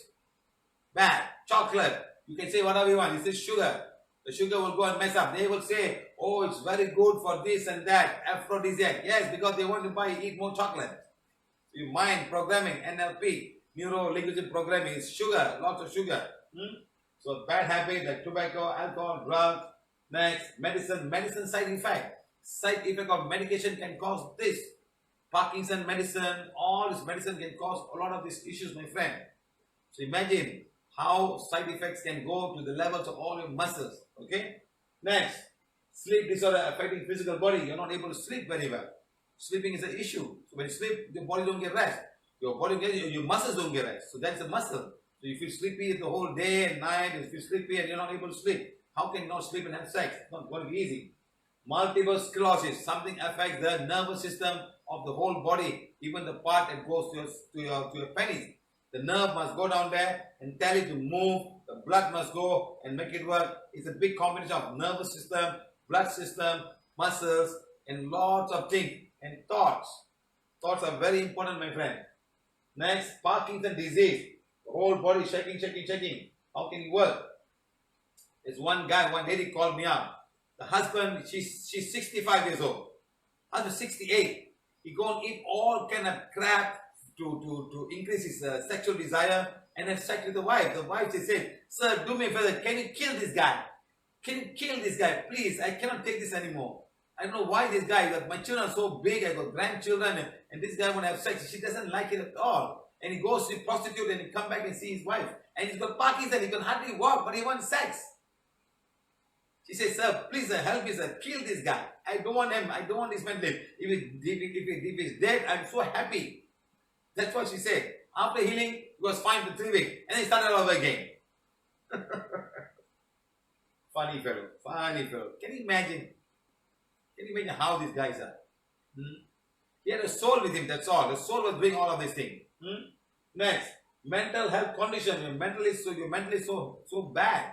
Bad. Chocolate. You can say whatever you want. This is sugar. The sugar will go and mess up. They will say, oh, it's very good for this and that. Aphrodisiac. Yes, because they want to eat more chocolate. Your mind programming, NLP, neuro-linguistic programming is sugar, lots of sugar. So bad habits like tobacco, alcohol, drugs. Next, medicine side effect. Side effect of medication can cause this. Parkinson medicine, all this medicine can cause a lot of these issues, my friend. So imagine how side effects can go to the levels of all your muscles. Okay? Next, sleep disorder affecting physical body. You're not able to sleep very well. Sleeping is an issue. So when you sleep, your body don't get rest. Your muscles don't get rest. So that's a muscle. So if you sleepy the whole day and night, if you sleepy and you're not able to sleep, how can you not sleep and have sex? It's not going to be easy. Multiple sclerosis. Something affects the nervous system of the whole body, even the part that goes to your penis. The nerve must go down there and tell it to move. The blood must go and make it work. It's a big combination of nervous system, blood system, muscles, and lots of things. And thoughts. Thoughts are very important, my friend. Next, Parkinson's disease. The whole body shaking, shaking, shaking. How can it work? There's one guy, one lady called me up. The husband, she's 65 years old. Husband 68. He go and eat all kind of crap to increase his sexual desire and have sex with the wife. The wife, she said, sir, do me a favor, can you kill this guy? Can you kill this guy? Please, I cannot take this anymore. I don't know why this guy, my children are so big, I got grandchildren, and this guy want to have sex. She doesn't like it at all. And he goes to prostitute and he come back and see his wife. And he's got Parkinson's, he can hardly walk, but he wants sex. She says, sir, please help me, sir. Kill this guy. I don't want him. I don't want this man to live. If he's dead, I'm so happy. That's what she said. After healing, he was fine for 3 weeks. And then he started all over again. Funny fellow. Funny fellow. Can you imagine? Can you imagine how these guys are? He had a soul with him, that's all. The soul was doing all of these things. Next, mental health condition. You're mentally so bad.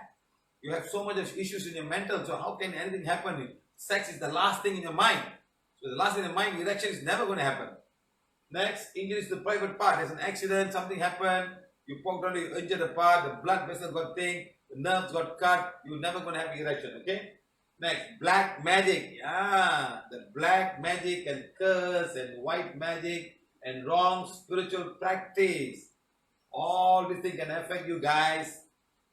You have so much of issues in your mental, so how can anything happen? Sex is the last thing in your mind. So the last thing in your mind, erection is never going to happen. Next, injuries to the private part. There's an accident, something happened, you poked on, you injured the part, the blood vessel got thing, the nerves got cut, you're never going to have erection, okay? Next, black magic. The black magic and curse and white magic and wrong spiritual practice. All these things can affect you guys.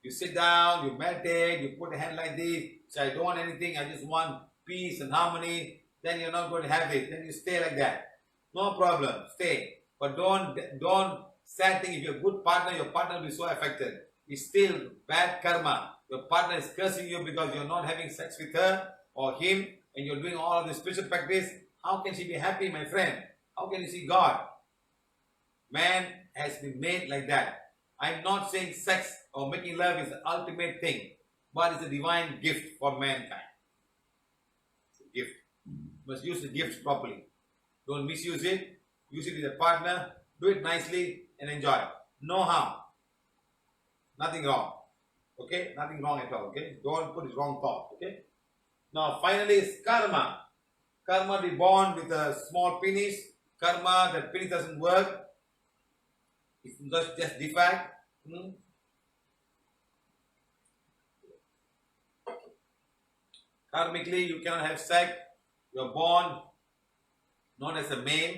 You sit down, you meditate, you put a hand like this, say, I don't want anything, I just want peace and harmony. Then you're not going to have it. Then you stay like that. No problem, stay. But don't sad thing, if you're a good partner, your partner will be so affected. It's still bad karma. Your partner is cursing you because you're not having sex with her or him and you're doing all of this spiritual practice. How can she be happy, my friend? How can you see God? Man has been made like that. I'm not saying sex or making love is the ultimate thing, but it's a divine gift for mankind. It's a gift. You must use the gift properly. Don't misuse it. Use it with a partner. Do it nicely and enjoy. No harm. Nothing wrong. Okay? Nothing wrong at all. Okay? Don't put it wrong thought. Okay? Now finally is karma. Karma, be born with a small penis. Karma, that penis doesn't work. It's just defect. Karmically, you cannot have sex. You're born not as a male.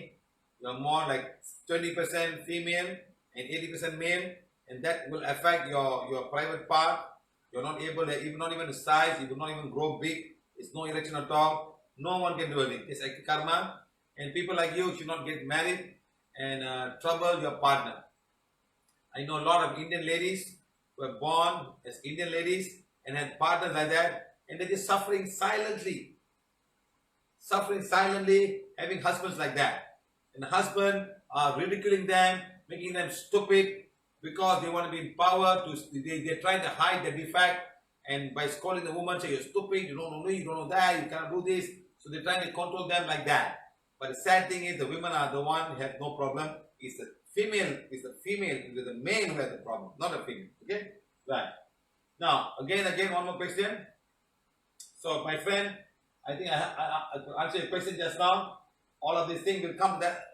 You're more like 20% female and 80% male, and that will affect your private part. You're not able to, even not even the size, you will not even grow big. It's no erection at all. No one can do anything. It's like karma, and people like you should not get married and trouble your partner. I know a lot of Indian ladies who were born as Indian ladies and had partners like that, and they're just suffering silently. Suffering silently, having husbands like that. And the husband are ridiculing them, making them stupid because they want to be in power. They're trying to hide the defect, and by scolding the woman, say, you're stupid, you don't know me, you don't know that, you cannot do this. So they're trying to control them like that. But the sad thing is the women are the one who have no problem. It's the female, it's the male who has the problem, not the female. Okay? Right. Now, again, one more question. So, my friend, I think I answered your question just now. All of these things will come that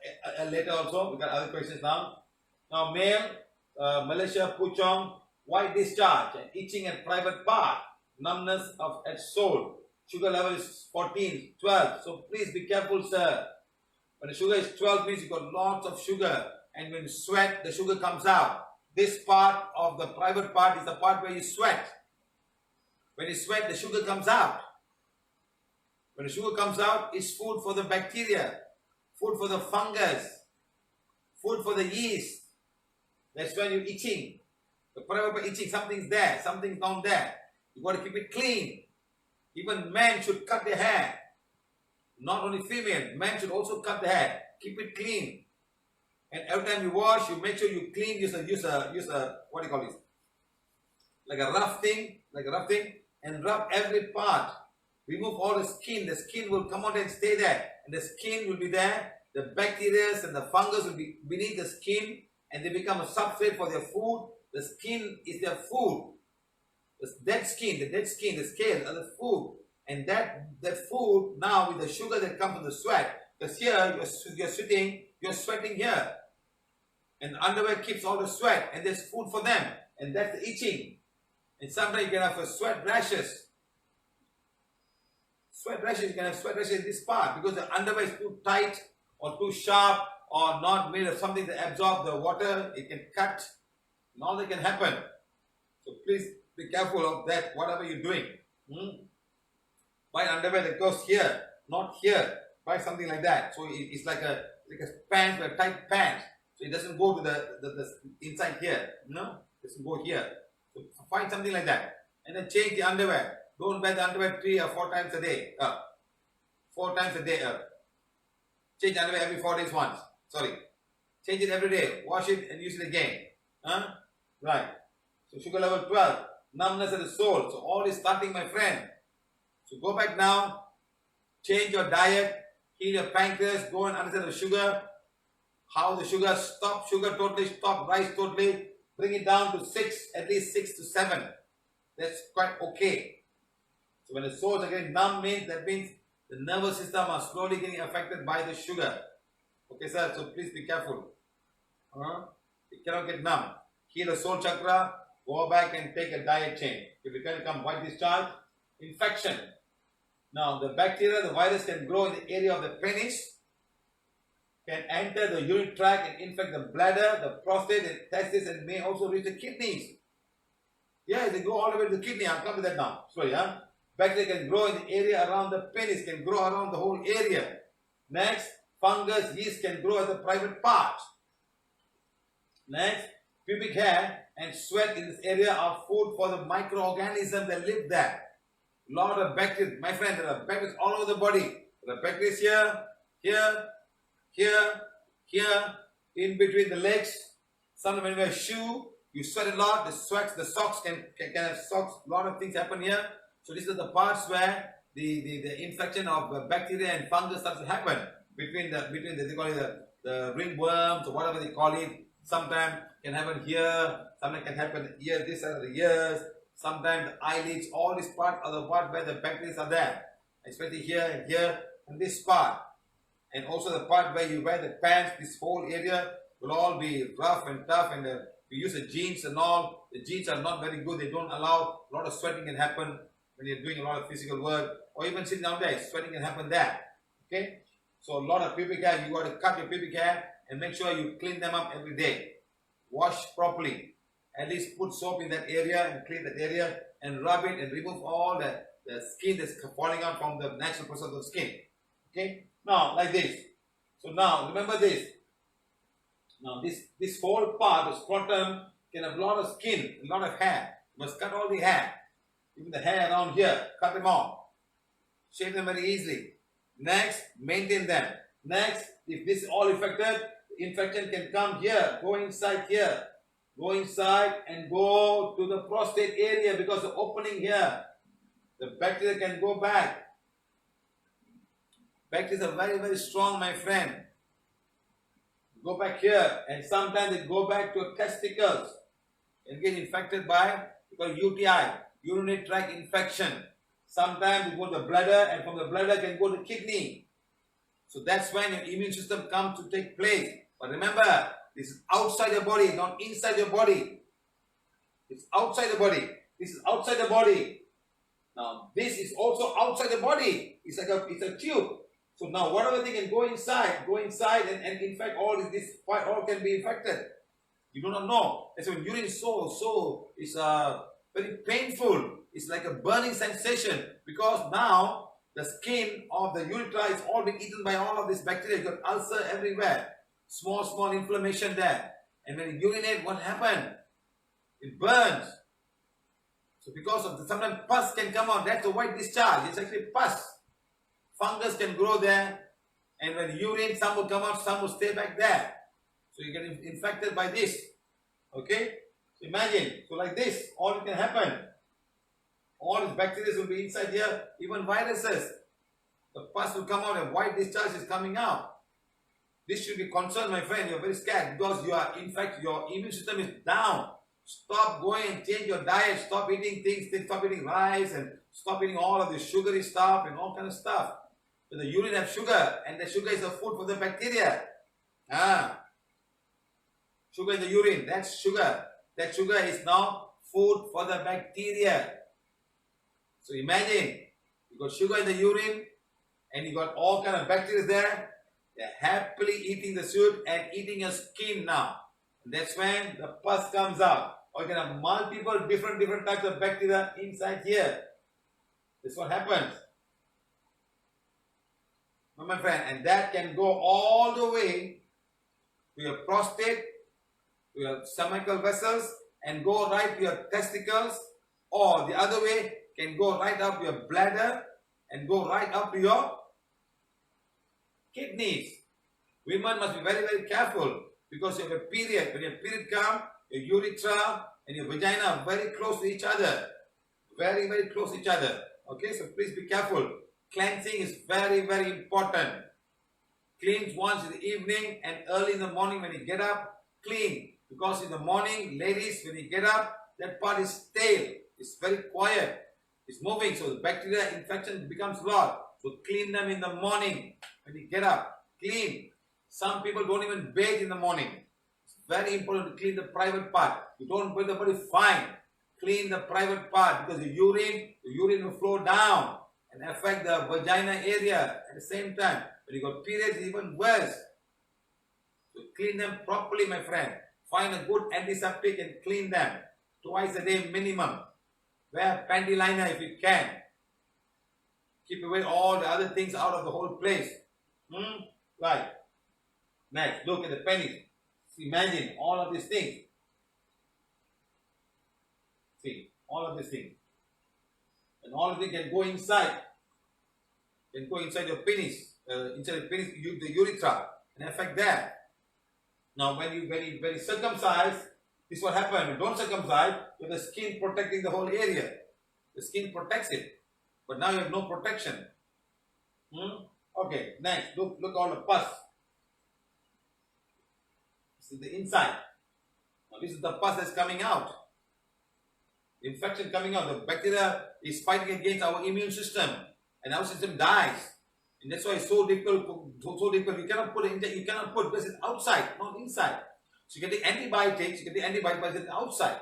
later also. We got other questions now. Now, male, Malaysia, Puchong, white discharge, and itching at private part, numbness at soul. Sugar level is 14, 12. So, please be careful, sir. When the sugar is 12 means you got lots of sugar. And when you sweat, the sugar comes out. This part of the private part is the part where you sweat. When you sweat, the sugar comes out. When the sugar comes out, it's food for the bacteria, food for the fungus, food for the yeast. That's when you're itching. The private part itching, something's there, something's down there. You got to keep it clean. Even men should cut their hair. Not only female, men should also cut the hair. Keep it clean. And every time you wash, you make sure you clean. Use a what do you call this? Like a rough thing, and rub every part. Remove all the skin. The skin will come out and stay there, and the skin will be there. The bacteria and the fungus will be beneath the skin, and they become a substrate for their food. The skin is their food. The dead skin, the scales are the food, and that food now with the sugar that comes from the sweat. Because here you're sweating here. And the underwear keeps all the sweat, and there's food for them, and that's the itching. And sometimes you can have a sweat rashes. Sweat rashes, you can have sweat rashes in this part because the underwear is too tight or too sharp or not made of something that absorbs the water. It can cut, and all that can happen. So please be careful of that, whatever you're doing. Buy underwear that goes here, not here. Buy something like that. So it's like a pants, a tight pants. So it doesn't go to the inside here. It doesn't go here. So find something like that. And then change the underwear. Don't wear the underwear 3 or 4 times a day. 4 times a day. Change underwear every 4 days once. Sorry. Change it every day. Wash it and use it again. Right. So sugar level 12. Numbness at the sole. So all is starting, my friend. So go back now. Change your diet. Heal your pancreas. Go and understand the sugar. How the sugar. Stop sugar totally. Stop rice totally. Bring it down to 6. At least 6 to 7. That's quite okay. So when the soles are getting numb, that means the nervous system are slowly getting affected by the sugar. Okay, sir. So please be careful. It cannot get numb. Heal the soul chakra. Go back and take a diet change. If it can come white discharge, infection. Now the bacteria, the virus can grow in the area of the penis, can enter the urine tract and infect the bladder, the prostate, the testes, and may also reach the kidneys. Yeah, they go all the way to the kidney. I'll come to that now. Sorry, Bacteria can grow in the area around the penis, can grow around the whole area. Next, fungus, yeast can grow at the private part. Next, pubic hair and sweat in this area are food for the microorganisms that live there. Lot of bacteria, my friend, there are bacteria all over the body. There are bacteria here, in between the legs. Sometimes when you wear a shoe, you sweat a lot. The socks can have socks. A lot of things happen here. So these are the parts where the infection of bacteria and fungus starts to happen between they call it the ringworms or whatever they call it. Sometimes can happen here. Sometimes can happen here. This side of the ears. Sometimes the eyelids. All these parts are the part where the bacteria are there, especially here and here and this part, and also the part where you wear the pants. This whole area will all be rough and tough, and we use the jeans and all. The jeans are not very good. They don't allow a lot of sweating can happen when you're doing a lot of physical work, or even sitting down there, sweating can happen there. Okay? So a lot of pubic hair, you got to cut your pubic hair and make sure you clean them up every day. Wash properly. At least put soap in that area and clean that area and rub it and remove all the skin that's falling out from the natural process of the skin. Okay? Now, like this. So now, remember this. Now, this whole part, the scrotum, can have a lot of skin, a lot of hair. You must cut all the hair. Even the hair around here, cut them off. Shave them very easily. Next, maintain them. Next, if this is all affected, the infection can come here, go inside here. Go inside and go to the prostate area because the opening here, the bacteria can go back. Bacteria are very, very strong, my friend. Go back here, and sometimes they go back to testicles and get infected by UTI, urinary tract infection. Sometimes they go to the bladder, and from the bladder can go to kidney. So that's when your immune system comes to take place. But remember, this is outside your body, not inside your body. It's outside the body. This is outside the body. Now, this is also outside the body. It's a tube. So now, whatever thing can go inside and infect all this part, all can be infected. You do not know. That's when urine is it's very painful. It's like a burning sensation because now the skin of the urethra is all being eaten by all of this bacteria. You got ulcer everywhere. Small inflammation there. And when you urinate, what happened? It burns. So because of sometimes pus can come out. That's a white discharge. It's actually pus. Fungus can grow there. And when you urine, some will come out, some will stay back there. So you get infected by this. Okay? So imagine. So like this, all it can happen. All these bacteria will be inside here. Even viruses. The pus will come out and white discharge is coming out. This should be concerned, my friend. You're very scared because you are, in fact, your immune system is down. Stop going and change your diet. Stop eating things. Stop eating rice and stop eating all of this sugary stuff and all kind of stuff. So the urine has sugar, and the sugar is the food for the bacteria. Sugar in the urine, that's sugar. That sugar is now food for the bacteria. So imagine, you got sugar in the urine and you got all kind of bacteria there. They're happily eating the soup and eating your skin now. And that's when the pus comes out. Or you can have multiple different types of bacteria inside here. That's what happens. My friend, and that can go all the way to your prostate, to your cervical vessels, and go right to your testicles, or the other way can go right up to your bladder and go right up to your kidneys. Women must be very careful because you have a period. When your period comes, your urethra and your vagina are very close to each other. Very close to each other. Okay, so please be careful. Cleansing is very important. Cleanse once in the evening and early in the morning when you get up, clean. Because in the morning, ladies, when you get up, that part is stale. It's very quiet. It's moving, so the bacteria infection becomes a lot. So clean them in the morning when you get up. Clean. Some people don't even bathe in the morning. It's very important to clean the private part. You don't bathe the body, fine. Clean the private part because the urine will flow down and affect the vagina area at the same time. When you got periods, it's even worse. So clean them properly, my friend. Find a good antiseptic and clean them twice a day minimum. Wear panty liner if you can. Keep away all the other things out of the whole place. Right. Next, look at the pennies. Imagine all of these things. See, all of these things. And all of them can go inside. Can go inside your penis. Inside the penis, the urethra. And affect that. Now, when you circumcise, this is what happens. When you don't circumcise, you have the skin protecting the whole area. The skin protects it. But now you have no protection. Okay, next, look all the pus. This is the inside. Now this is the pus that's coming out. The infection coming out. The bacteria is fighting against our immune system. And our system dies. And that's why it's so difficult. You cannot put because it's outside, not inside. So you can take antibiotics, but it's outside.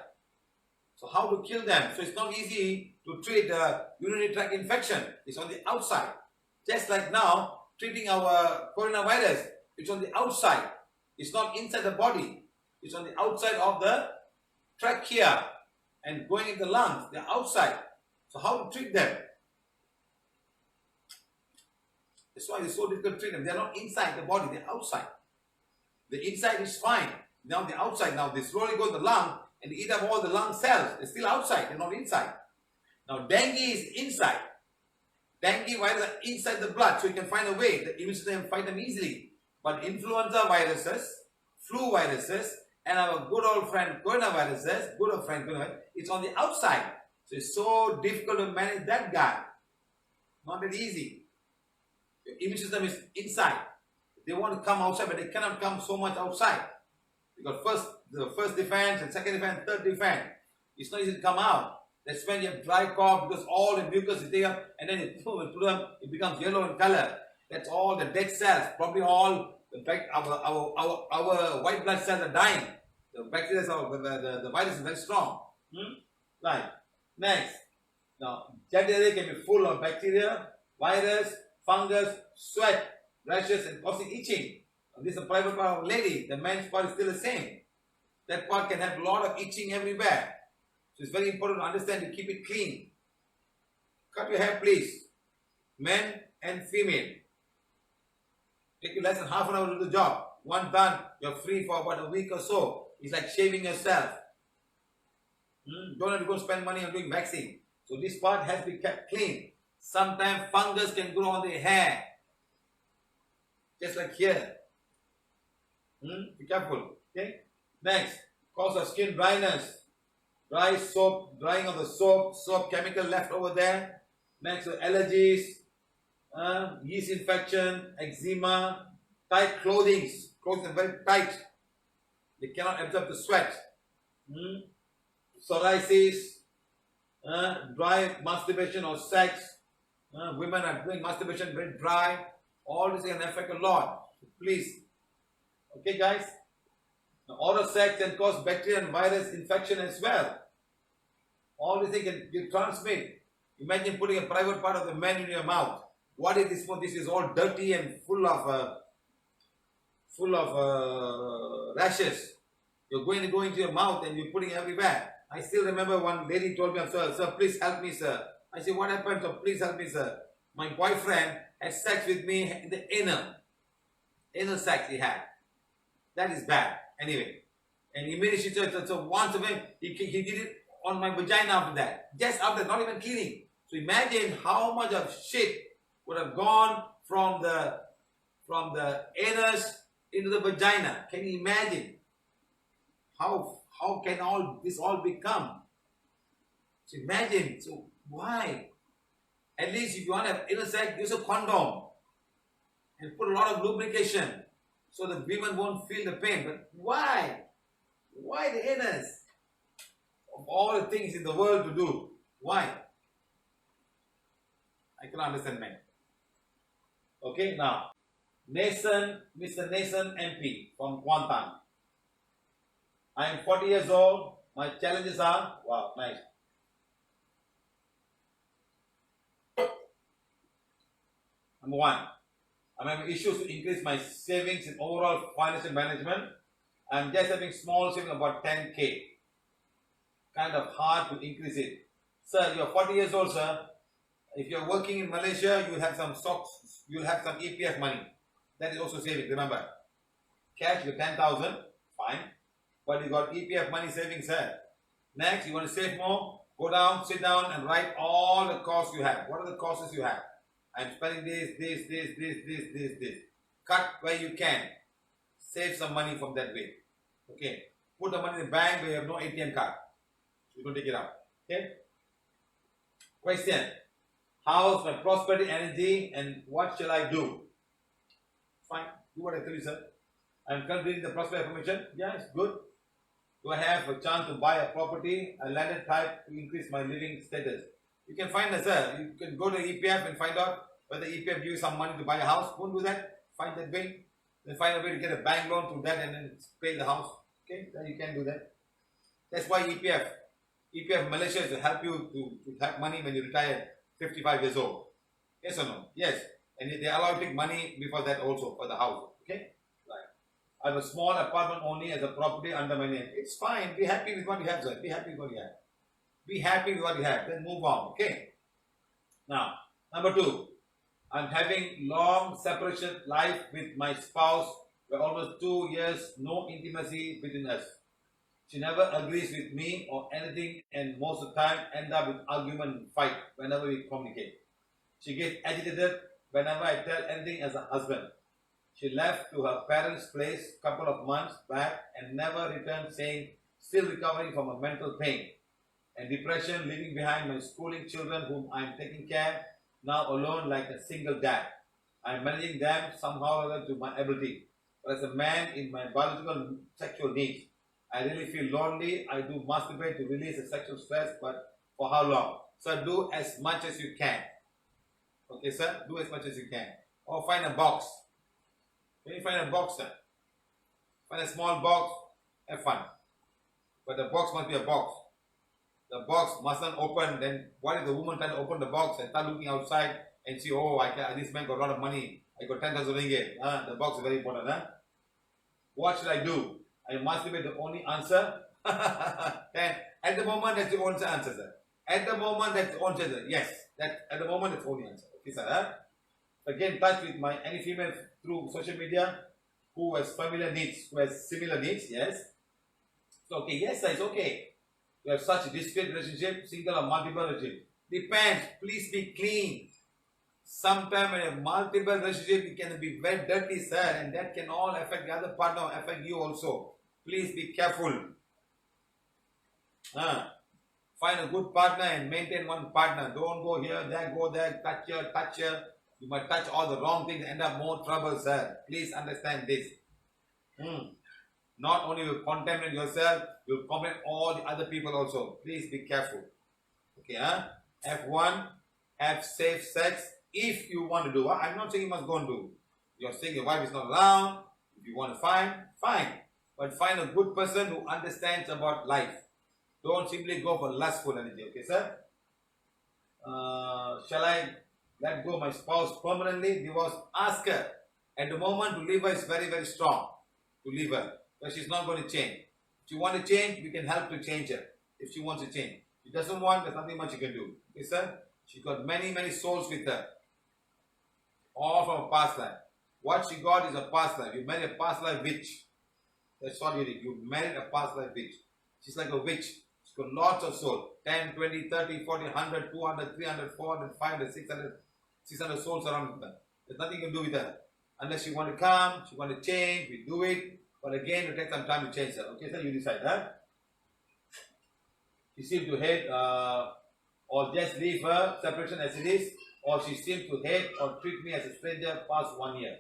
So how to kill them? So it's not easy to treat the urinary tract infection. It's on the outside. Just like now, treating our coronavirus, it's on the outside. It's not inside the body. It's on the outside of the trachea and going in the lungs. They're outside. So how to treat them? That's why it's so difficult to treat them. They're not inside the body, they're outside. The inside is fine. Now the outside, now they slowly go to the lung and they eat up all the lung cells. They're still outside, they're not inside. Now dengue is inside. Dengue virus are inside the blood, so you can find a way. The immune system can fight them easily. But influenza viruses, flu viruses, and our good old friend coronaviruses, it's on the outside. So it's so difficult to manage that guy. Not that easy. Your immune system is inside. They want to come outside, but they cannot come so much outside. Because the first defense, and second defense, third defense, it's not easy to come out. That's when you have dry cough because all the mucus is there, and then you put them, it becomes yellow in color. That's all the dead cells. Probably all, in fact, our white blood cells are dying. The bacteria, the virus is very strong. Right. Next. Now, genitals can be full of bacteria, virus, fungus, sweat, rashes, and causing itching. This is a private part of a lady. The man's part is still the same. That part can have a lot of itching everywhere. So it's very important to understand to keep it clean. Cut your hair, please. Men and female. Take you less than half an hour to do the job. One done, you're free for about a week or so. It's like shaving yourself. Don't have to go spend money on doing waxing. So this part has to be kept clean. Sometimes fungus can grow on the hair. Just like here. Be careful. Okay. Next, cause of skin dryness. Dry soap, drying of the soap chemical left over there. Next, allergies, yeast infection, eczema, tight clothing. Clothes are very tight. They cannot absorb the sweat. Psoriasis, dry masturbation or sex. Women are doing masturbation very dry. All this can affect a lot. Please. Okay, guys? Oral sex can cause bacterial and virus infection as well. All these things can you transmit. Imagine putting a private part of the man in your mouth. What is this for? This is all dirty and full of rashes. You're going to go into your mouth and you're putting everywhere. I still remember one lady told me, sir, please help me, sir. I said, what happened? So please help me, sir. My boyfriend had sex with me in the anal sex he had. That is bad. Anyway, and immediately she said, so once a week, he did it on my vagina after that. Just after, not even cleaning. So imagine how much of shit would have gone from the anus into the vagina. Can you imagine? How can this all become? So imagine. So why? At least if you want to have anal sex, use a condom and put a lot of lubrication so the women won't feel the pain. But why? Why the anus? Of all the things in the world to do, why? I cannot understand, man. Okay, now, Mr. Nathan MP from Kuantan. I am 40 years old. My challenges are, wow, nice. Number one, I'm having issues to increase my savings in overall financial management. I'm just having small savings, about 10K. Kind of hard to increase it. Sir, you're 40 years old, sir. If you're working in Malaysia, you'll have some stocks, you'll have some EPF money. That is also saving, remember. Cash, you 10,000, fine. But you got EPF money saving, sir. Next, you want to save more? Go down, sit down and write all the costs you have. What are the costs you have? I'm spending this. Cut where you can. Save some money from that way. Okay. Put the money in the bank where you have no ATM card. You don't take it out. Okay? Question. How's my prosperity energy and what shall I do? Fine. Do what I tell you, sir. I'm currently reading the prosperity affirmation. Yes, good. Do I have a chance to buy a property, a landed type to increase my living status? You can find that, sir. You can go to EPF and find out whether EPF gives you some money to buy a house. Won't do that. Find that way. Then find a way to get a bank loan through that and then pay the house. Okay? Then you can do that. That's why EPF Malaysia is to help you to have money when you retire 55 years old. Yes or no? Yes. And they allow you to take money before that also for the house. Okay? Right. I have a small apartment only as a property under my name. It's fine. Be happy with what you have, sir. Be happy with what you have. Be happy with what you have. Then move on. Okay? Now, number two. I'm having long separation life with my spouse for almost 2 years, no intimacy between us. She never agrees with me or anything and most of the time end up with argument and fight whenever we communicate. She gets agitated whenever I tell anything as a husband. She left to her parents' place a couple of months back and never returned, saying still recovering from a mental pain and depression, leaving behind my schooling children whom I am taking care, now alone like a single dad. I am managing them somehow or other to my ability. But as a man in my biological sexual needs, I really feel lonely. I do masturbate to release the sexual stress, but for how long? So do as much as you can. Okay, sir? Do as much as you can. Or find a box. When you find a box, sir, find a small box, have fun. But the box must be a box. The box mustn't open. Then what if the woman trying to open the box and start looking outside and see, oh, this man got a lot of money. I got 10,000 ringgit. The box is very important. What should I do? I masturbate the only answer. Then at the moment that's the only answer, sir. At the moment that's the only answer. Yes, at the moment that's the only answer. Okay, sir. Again, touch with any female through social media who has familiar needs, who has similar needs. Yes. So okay, yes, sir, it's okay. You have such a discrete relationship, single or multiple relationship. Depends. Please be clean. Sometimes in a multiple relationship, it can be very dirty, sir, and that can all affect the other partner, affect you also. Please be careful. Find a good partner and maintain one partner. Don't go here, there, go there, touch here. You might touch all the wrong things and end up more trouble, sir. Please understand this. Not only will contaminate yourself, you'll contaminate all the other people also. Please be careful. Okay, Have one, have safe sex if you want to do. I'm not saying you must go and do. You're saying your wife is not around. If you want to find, fine. but find a good person who understands about life. Don't simply go for lustful energy. Okay, sir? Shall I let go my spouse permanently? Divorce? Ask her. At the moment, to leave her is very, very strong. To leave her. But she's not going to change. If you want to change, we can help to change her. If she wants to change. If she doesn't want, there's nothing much you can do. Okay, sir? She got many, many souls with her. All from a past life. What she got is a past life. You married a past life witch. That's what you did. You married a past life witch. She's like a witch. She's got lots of souls. 10, 20, 30, 40, 100, 200, 300, 400, 500, 600 souls around her. There's nothing you can do with her. Unless you want to come, she want to change, we do it. But again, it takes some time to change her. Okay, so you decide, huh? She seems to hate or just leave her separation as it is, or she seems to hate or treat me as a stranger past 1 year.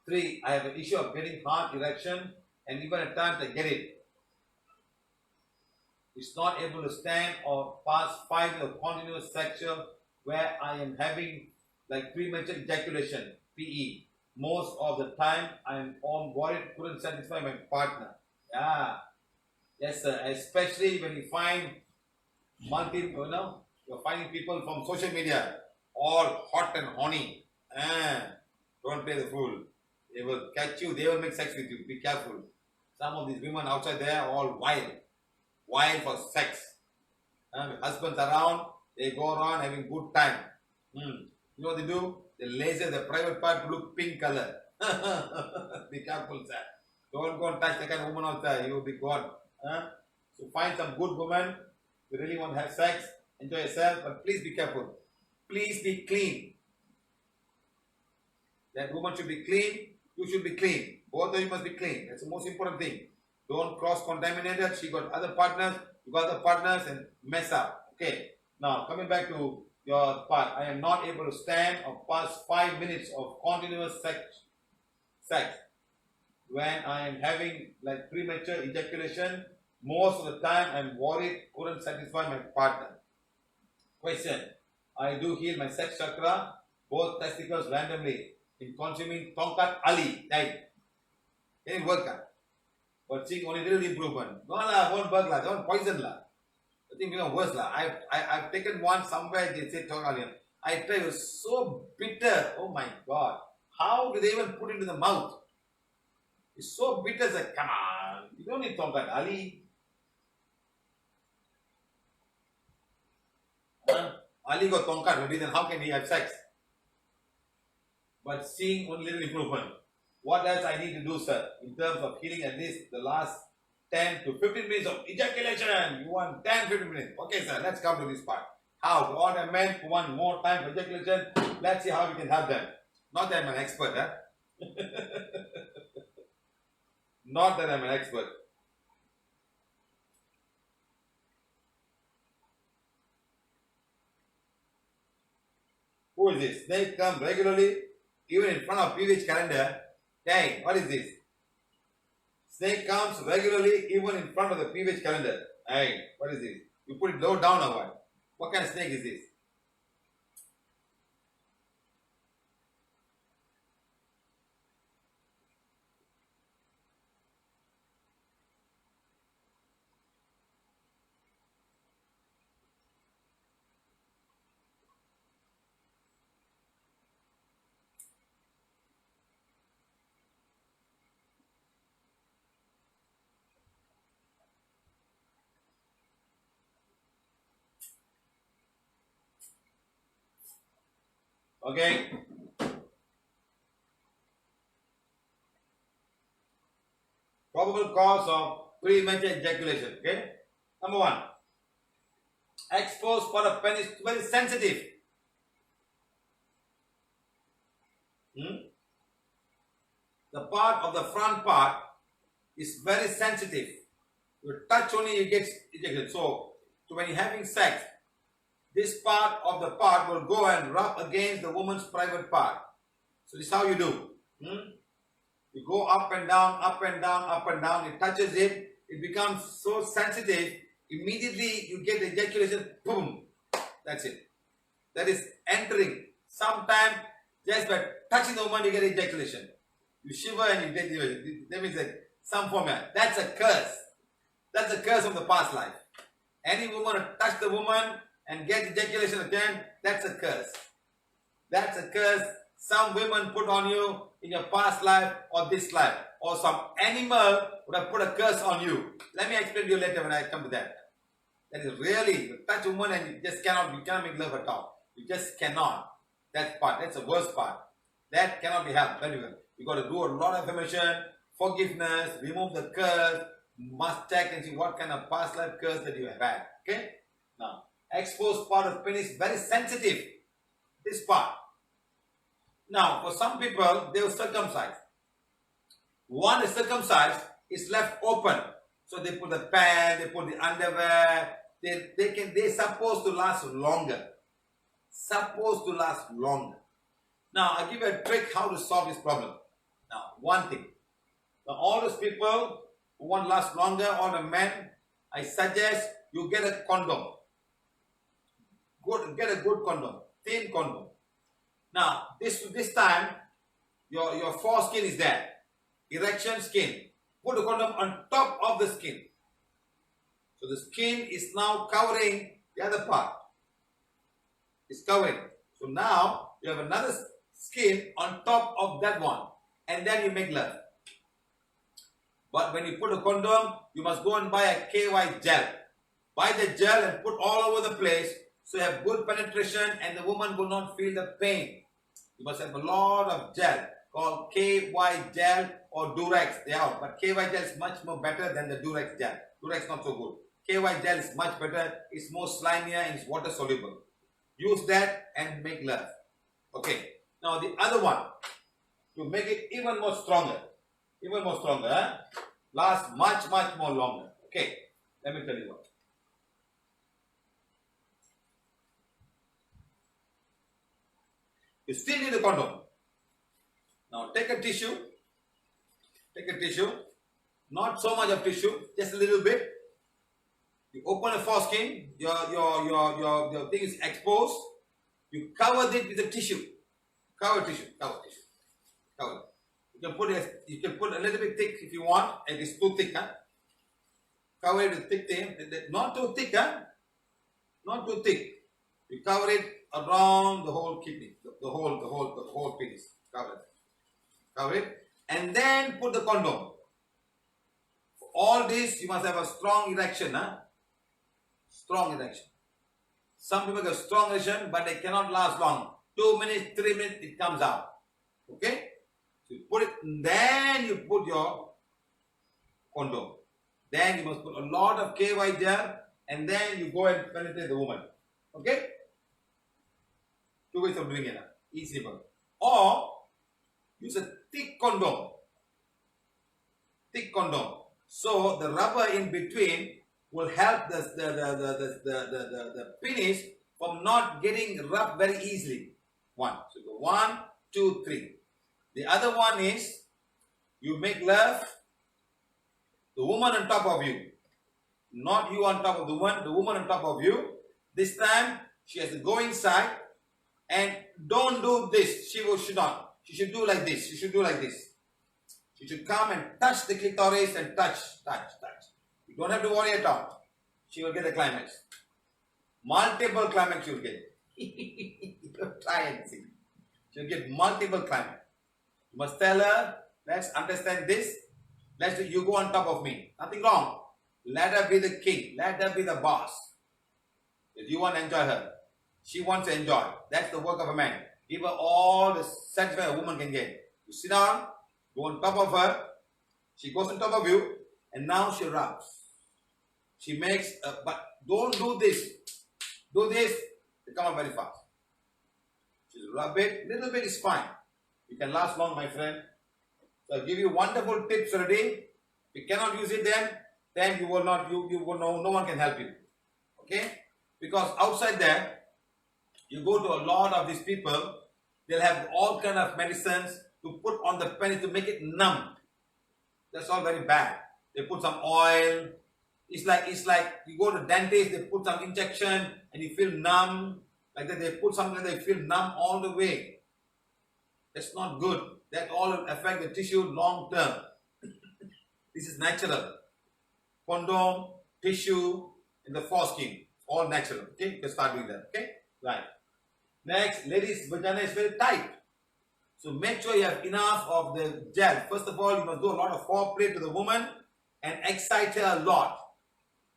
3, I have an issue of getting hard erection, and even at times I get it. It's not able to stand or pass 5 years of continuous sexual where I am having like premature ejaculation, PE. Most of the time I am on worried, couldn't satisfy my partner. Yeah. Yes, sir. Especially when you find you're finding people from social media all hot and horny. Don't play the fool. They will catch you, they will make sex with you. Be careful. Some of these women outside there are all wild. Wild for sex. Husbands around, they go around having good time. You know what they do? They laser the private part to look pink color. Be careful, sir. Don't go and touch that kind of woman outside. You will be gone. So find some good woman. You really want to have sex. Enjoy yourself. But please be careful. Please be clean. That woman should be clean. You should be clean. Both of you must be clean. That's the most important thing. Don't cross-contaminate her. She got other partners. You got other partners and mess up. Okay. Now, coming back to your part. I am not able to stand or pass 5 minutes of continuous sex. When I am having like premature ejaculation, most of the time I am worried, couldn't satisfy my partner. Question. I do heal my sex chakra, both testicles randomly in consuming Tonkat Ali. Died. Can it work? But seeing only little improvement. No lah, won't work lah, don't poison lah. I think become worse lah. I've taken one somewhere, they say Tonkat Ali. I tried, it was so bitter. Oh my God. How do they even put it in the mouth? It's so bitter, it's like, come on, you don't need Tonkat Ali. Ali got Tonkat, maybe then how can he have sex? But seeing only little improvement. What else I need to do, sir, in terms of healing at least the last 10 to 15 minutes of ejaculation? You want 10, 15 minutes. Okay, sir, let's come to this part. How? To all the men who want more time for ejaculation, let's see how we can help them. Not that I'm an expert, huh? Not that I'm an expert. Who is this? Snake come regularly, even in front of PVH calendar. Dang, what is this? Snake comes regularly, even in front of the PVH calendar. Hey, what is this? You put it low down or what? What kind of snake is this? Okay. Probable cause of premature ejaculation. Okay. Number 1. Exposed part of penis is very sensitive. The part of the front part is very sensitive. You touch only, you get ejected. So when you're having sex, this part of the part will go and rub against the woman's private part. So this is how you do. You go up and down, up and down, up and down. It touches it. It becomes so sensitive. Immediately you get the ejaculation. Boom. That's it. That is entering. Sometimes just by touching the woman you get ejaculation. You shiver and you get ejaculation. That means that some formula. That's a curse. That's a curse of the past life. Any woman who touch the woman and get ejaculation again, that's a curse. That's a curse some women put on you in your past life or this life. Or some animal would have put a curse on you. Let me explain to you later when I come to that. That is really, you touch a woman and you cannot make love at all. You just cannot. That part, that's the worst part. That cannot be helped very well. You got to do a lot of affirmation, forgiveness, remove the curse, must check and see what kind of past life curse that you have had. Okay? Now, exposed part of penis, very sensitive. This part. Now, for some people, they will circumcise. One is circumcised, is left open. So they put the pants, they put the underwear. They're supposed to last longer. Supposed to last longer. Now, I'll give you a trick how to solve this problem. Now, one thing. Now, all those people who want to last longer, all the men, I suggest you get a condom. Get a good condom. Thin condom. Now, this time, your foreskin is there. Erection skin. Put the condom on top of the skin. So the skin is now covering the other part. It's covering. So now you have another skin on top of that one. And then you make love. But when you put a condom, you must go and buy a KY gel. Buy the gel and put all over the place. So you have good penetration and the woman will not feel the pain. You must have a lot of gel called KY gel or Durex. They are, but KY gel is much more better than the Durex gel. Durex not so good. KY gel is much better. It's more slimier and it's water soluble. Use that and make love. Okay. Now the other one, to make it even more stronger. Even more stronger. Huh? Last much more longer. Okay. Let me tell you what. You still need a condom. Now take a tissue. Take a tissue. Not so much of tissue, just a little bit. You open a foreskin, your thing is exposed. You cover it with a tissue. Cover tissue. Cover. You can put a little bit thick if you want. It is too thick, huh? Cover it with thick thing. Not too thick, huh? Not too thick. You cover it around the whole kidney, the whole penis. Cover it, and then put the condom. For all this, you must have a strong erection, huh? Strong erection. Some people have strong erection, but they cannot last long. 2 minutes, 3 minutes, it comes out. Okay? So you put it, then you put your condom. Then you must put a lot of KY gel, and then you go and penetrate the woman. Okay? 2 ways of doing it. Easy one. Or use a thick condom. Thick condom. So the rubber in between will help the penis from not getting rubbed very easily. One. So go 1, 2, 3. The other one is you make love, the woman on top of you. Not you on top of the woman on top of you. This time she has to go inside and don't do this. She should not. She should do like this. She should do like this. She should come and touch the clitoris and touch. You don't have to worry at all. She will get a climax. Multiple climax she will get. Try and see. She will get multiple climax. You must tell her, let's understand this. You go on top of me. Nothing wrong. Let her be the king. Let her be the boss. If you want to enjoy her, she wants to enjoy. That's the work of a man. Give her all the satisfaction a woman can get. You sit down, go on top of her. She goes on top of you, and now she rubs. She makes, but don't do this. Do this, they come up very fast. Just rub it. Little bit is fine. You can last long, my friend. So I give you wonderful tips already. If you cannot use it then you will not, you will know, no one can help you. Okay? Because outside there, you go to a lot of these people, they'll have all kind of medicines to put on the penis to make it numb. That's all very bad. They put some oil. It's like you go to dentist, they put some injection and you feel numb. Like that, they put something that you feel numb all the way. That's not good. That all will affect the tissue long term. This is natural. Condom, tissue, and the foreskin. All natural. Okay, you can start doing that. Okay, right. Next, ladies' vagina is very tight. So make sure you have enough of the gel. First of all, you must do a lot of foreplay to the woman and excite her a lot.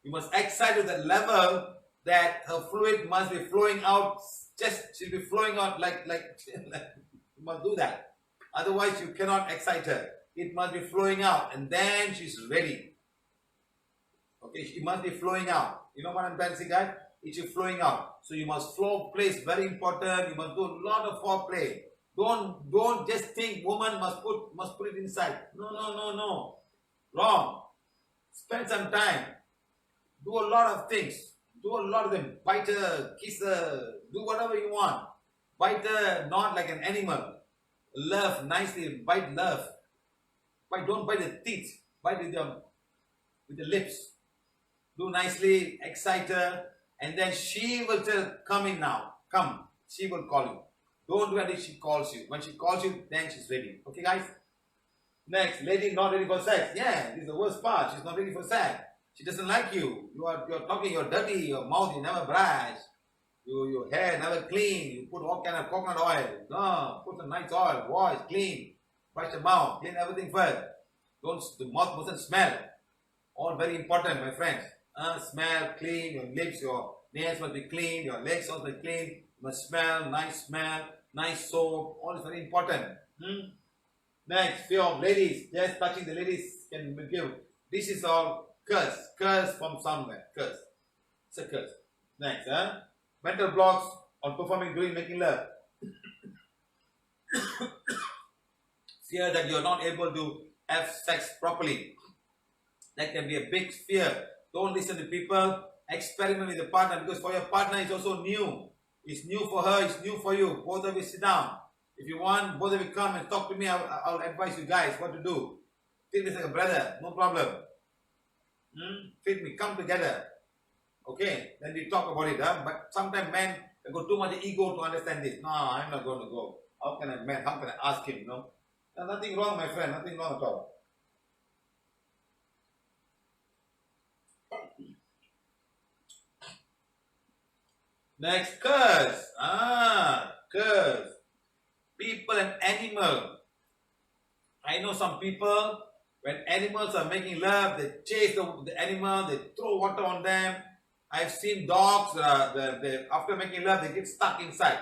You must excite her to the level that her fluid must be flowing out. Just she'll be flowing out like you must do that. Otherwise, you cannot excite her. It must be flowing out, and then she's ready. Okay, she must be flowing out. You know what I'm trying to say, guys? It's flowing out. So you must flow. Play is very important. You must do a lot of foreplay. Don't just think woman must put it inside. No. Wrong. Spend some time. Do a lot of things. Do a lot of them. Bite her, kiss her, do whatever you want. Bite her not like an animal. Love nicely. Bite love. Don't bite the teeth. Bite with the lips. Do nicely, excite her, and then she will tell, come in now. Come. She will call you. Don't do it if she calls you. When she calls you, then she's ready. Okay, guys? Next, lady not ready for sex. Yeah, this is the worst part. She's not ready for sex. She doesn't like you. You're talking, you're dirty, your mouth, you never brush. Your hair never clean. You put all kind of coconut oil. No, put some nice oil. Wash, clean. Brush the mouth. Clean everything first. The mouth mustn't smell. All very important, my friends. Smell, clean. Your lips, your nails must be clean. Your legs must be clean. You must smell, nice soap. All is very important. Next, few of ladies. Just touching the ladies can give. This is all curse. Curse from somewhere. Curse. It's a curse. Next, mental blocks on performing during making love. Fear that you're not able to have sex properly. That can be a big fear. Don't listen to people. Experiment with the partner, because for your partner it's also new. It's new for her, it's new for you. Both of you sit down. If you want, both of you come and talk to me. I'll advise you guys what to do. Treat me like a brother, no problem. Treat me, come together. Okay, then we talk about it. But sometimes men got too much ego to understand this. No, I'm not going to go. How can I ask him, There's nothing wrong, my friend, nothing wrong at all. Next, curse. Curse. People and animal. I know some people, when animals are making love, they chase the animal, they throw water on them. I've seen dogs, after making love, they get stuck inside.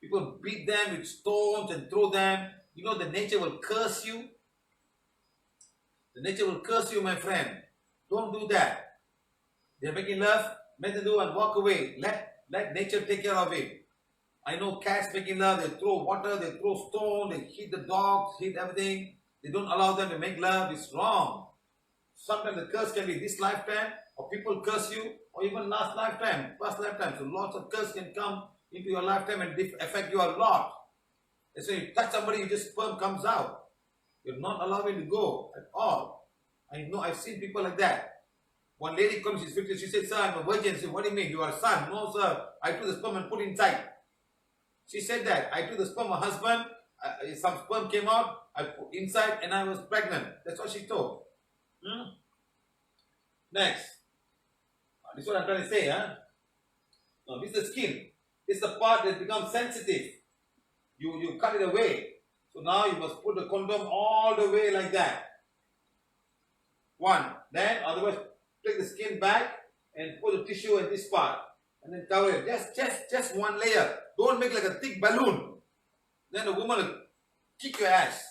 People beat them with stones and throw them. You know, the nature will curse you. The nature will curse you, my friend. Don't do that. They're making love, let them do and walk away. Let nature take care of it. I know cats making love, they throw water, they throw stone, they hit the dogs, hit everything. They don't allow them to make love. It's wrong. Sometimes the curse can be this lifetime, or people curse you, or even last lifetime, past lifetime. So lots of curse can come into your lifetime and affect you a lot. And so you touch somebody, you just sperm comes out. You're not allowing to go at all. I know, I've seen people like that. One lady comes, she's 50, she said, sir, I'm a virgin. I said, what do you mean? You are a son? No, sir. I took the sperm and put inside. She said that. I took the sperm, my husband, some sperm came out, I put inside and I was pregnant. That's what she told. Next. This is what I'm trying to say. No, this is the skin. This is the part that becomes sensitive. You cut it away. So now you must put the condom all the way like that. One. Then otherwise take the skin back and put the tissue in this part. And then cover it. Just one layer. Don't make like a thick balloon. Then the woman will kick your ass.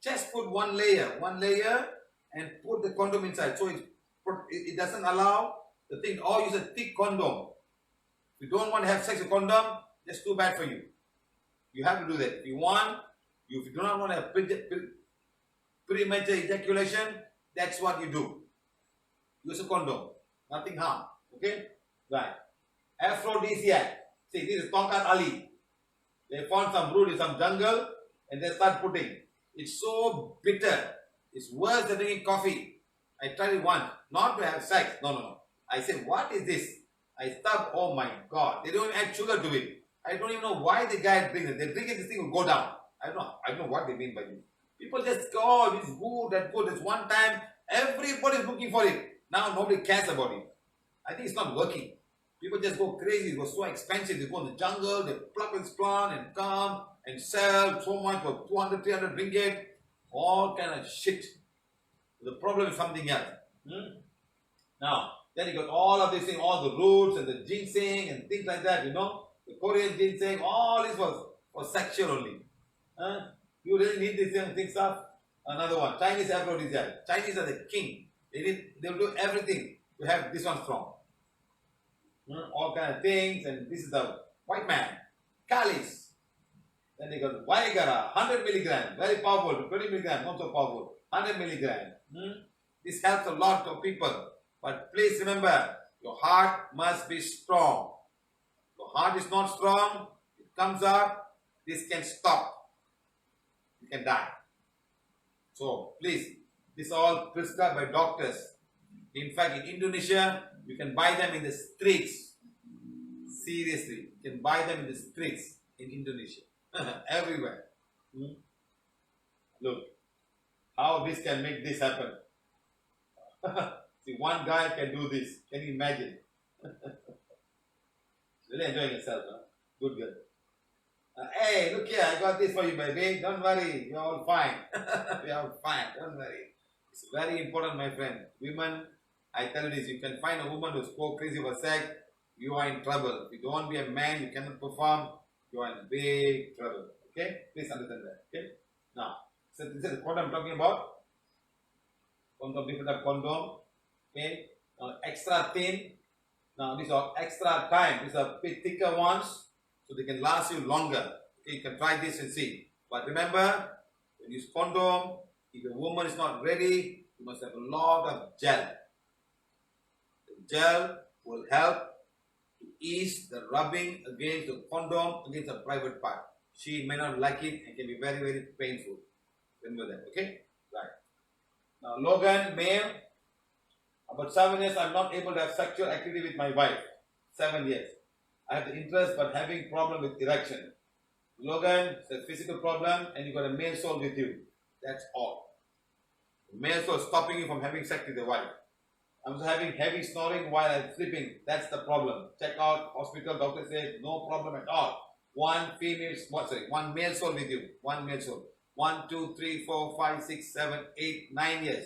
Just put one layer and put the condom inside. So it doesn't allow the thing. Or use a thick condom. If you don't want to have sex with condom, that's too bad for you. You have to do that. If you do not want to have premature ejaculation, that's what you do. Use a condom. Nothing harm. Okay? Right. Aphrodisiac. See, this is Tonkat Ali. They found some root in some jungle and they start putting. It's so bitter. It's worse than drinking coffee. I tried it once. Not to have sex. No. I said, what is this? I stopped. Oh my God. They don't even add sugar to it. I don't even know why the guy drinks it. They drink it, this thing will go down. I don't know what they mean by this. People just go, oh, this is good, that good. It's one time, everybody is looking for it. Now nobody cares about it. I think it's not working. People just go crazy. It was so expensive. They go in the jungle, they pluck this plant and come and sell so much for 200, 300 ringgit. All kind of shit. The problem is something else. Now, then you got all of these things, all the roots and the ginseng and things like that, you know. The Korean ginseng, all this was sexual only. You really need these things stuff. Another one, Chinese aphrodisiac. Chinese are the king. They'll do everything to have this one strong. All kind of things, and this is the white man. Kalis. Then they got Viagra, 100 milligram, very powerful. 20 milligram, not so powerful. 100 milligram. This helps a lot of people. But please remember, your heart must be strong. Your heart is not strong, it comes up, this can stop. You can die. So please, this is all prescribed by doctors. In fact, in Indonesia, you can buy them in the streets. Seriously, you can buy them in the streets in Indonesia. Everywhere. Look, how this can make this happen. See, one guy can do this. Can you imagine? Really enjoying yourself, huh? Good girl. Hey, look here, I got this for you, baby. Don't worry, you're all fine. You're all fine, don't worry. It's very important, my friend. Women, I tell you this, you can find a woman who's so crazy about sex, you are in trouble. If you don't be a man, you cannot perform, you are in big trouble. Okay? Please understand that. Okay? Now, so this is what I'm talking about. Condom, different type of condom. Okay? Now, extra thin. Now, these are extra time. These are bit thicker ones, so they can last you longer. Okay? You can try this and see. But remember, when you use condom, if a woman is not ready, you must have a lot of gel. The gel will help to ease the rubbing against the condom, against the private part. She may not like it and can be very, very painful. Remember that, okay? Right. Now, Logan, male, about 7 years, I'm not able to have sexual activity with my wife. 7 years. I have the interest but having problem with erection. Logan, it's a physical problem and you got a male soul with you. That's all. The male soul is stopping you from having sex with your wife. I'm just having heavy snoring while I'm sleeping. That's the problem. Check out hospital. Doctor says no problem at all. One male soul with you. One male soul. 1, 2, 3, 4, 5, 6, 7, 8, 9 years.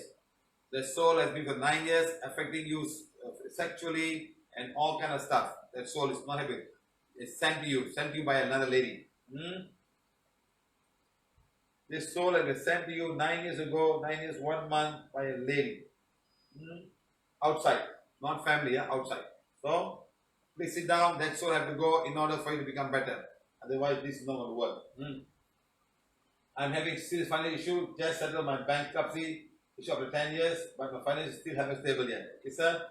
The soul has been for 9 years affecting you sexually and all kind of stuff. That soul is not happy. It's sent to you by another lady. This soul has been sent to you 9 years ago, 9 years, 1 month by a lady. Outside, not family, outside. So, please sit down. That soul has to go in order for you to become better. Otherwise, this is not going to work. I'm having serious financial issue. Just settled my bankruptcy issue after 10 years, but my finances still haven't stable yet. Okay, sir?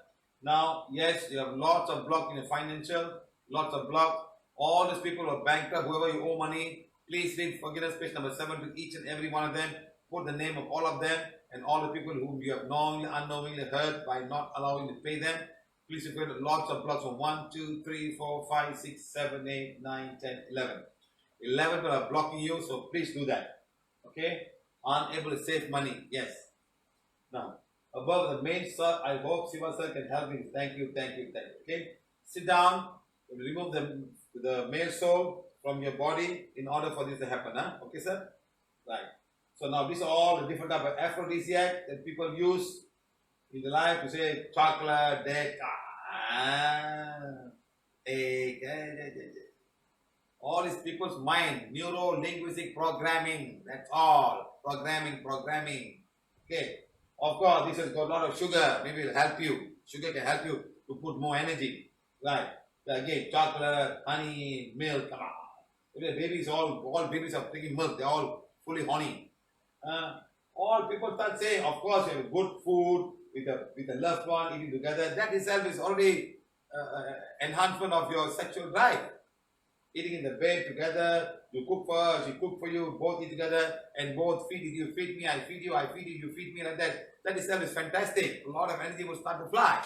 Now, yes, you have lots of block in your financial, lots of block. All these people who are bankrupt, whoever you owe money, please read forgiveness page number 7 to each and every one of them. Put the name of all of them and all the people whom you have knowingly, unknowingly hurt by not allowing to pay them. Please refer lots of blocks from 1, 2, 3, 4, 5, 6, 7, 8, 9, 10, 11. 11 people are blocking you, so please do that. Okay? Unable to save money. Yes. Now, above the main sir, I hope Siva sir can help me. Thank you, thank you, thank you. Okay? Sit down. Remove the male soul from your body in order for this to happen. Okay, sir? Right. So now these are all the different type of aphrodisiac that people use in the life to say chocolate, dick, all these people's mind, neuro-linguistic programming, that's all. Programming. Okay. Of course, this has got a lot of sugar. Maybe it will help you. Sugar can help you to put more energy. Right. Again, chocolate, honey, milk, come on. Babies, all babies are taking milk. They're all fully horny. All people start saying, of course, you have good food with a loved one, eating together. That itself is already enhancement of your sexual drive. Eating in the bed together, you cook for her, she cook for you, both eat together, and both feed you feed me, I feed you, I feed you, you feed me, like that. That itself is fantastic. A lot of energy will start to fly.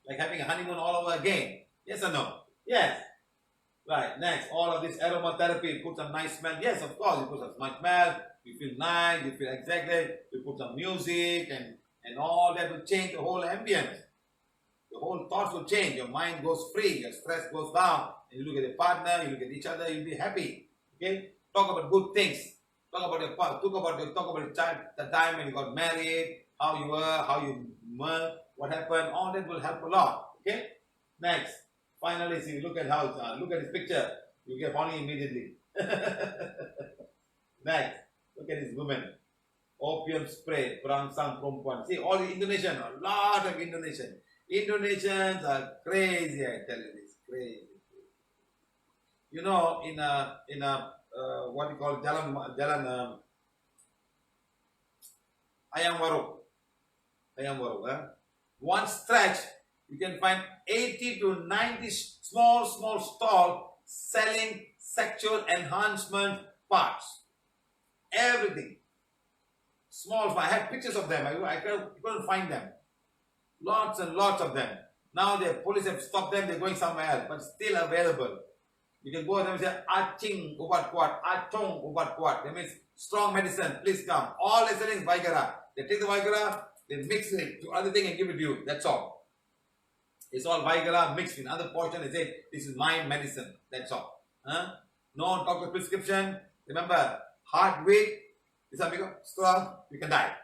Like having a honeymoon all over again. Yes or no? Yes. Right, next, all of this aromatherapy, put some nice smell. Yes, of course, you put some nice smell, you feel nice, you feel excited, you put some music and all that will change the whole ambience. The whole thoughts will change, your mind goes free, your stress goes down, and you look at your partner, you look at each other, you'll be happy. Okay? Talk about good things. Talk about your child, the time when you got married, how you were, how you were, what happened, all that will help a lot. Okay? Next. Finally, see, look at how, look at this picture. You get horny immediately. Next, look at this woman. Opium spray, perangsang perempuan. See, all the Indonesian, a lot of Indonesian. Indonesians are crazy, I tell you this, crazy. You know, in a what you call jalan ayam warung, one stretch. You can find 80 to 90 small stalls selling sexual enhancement parts. Everything. Small. I had pictures of them. I couldn't find them. Lots and lots of them. Now the police have stopped them. They're going somewhere else, but still available. You can go there and say, Aching ubat kuat, Achong ubat kuat. That means strong medicine. Please come. All they're selling is Vigara. They take the Vigara, they mix it to other thing and give it to you. That's all. It's all Vigara mixed in other portion. They say, this is my medicine. That's all. No doctor prescription. Remember, heart weak, strong, you can die.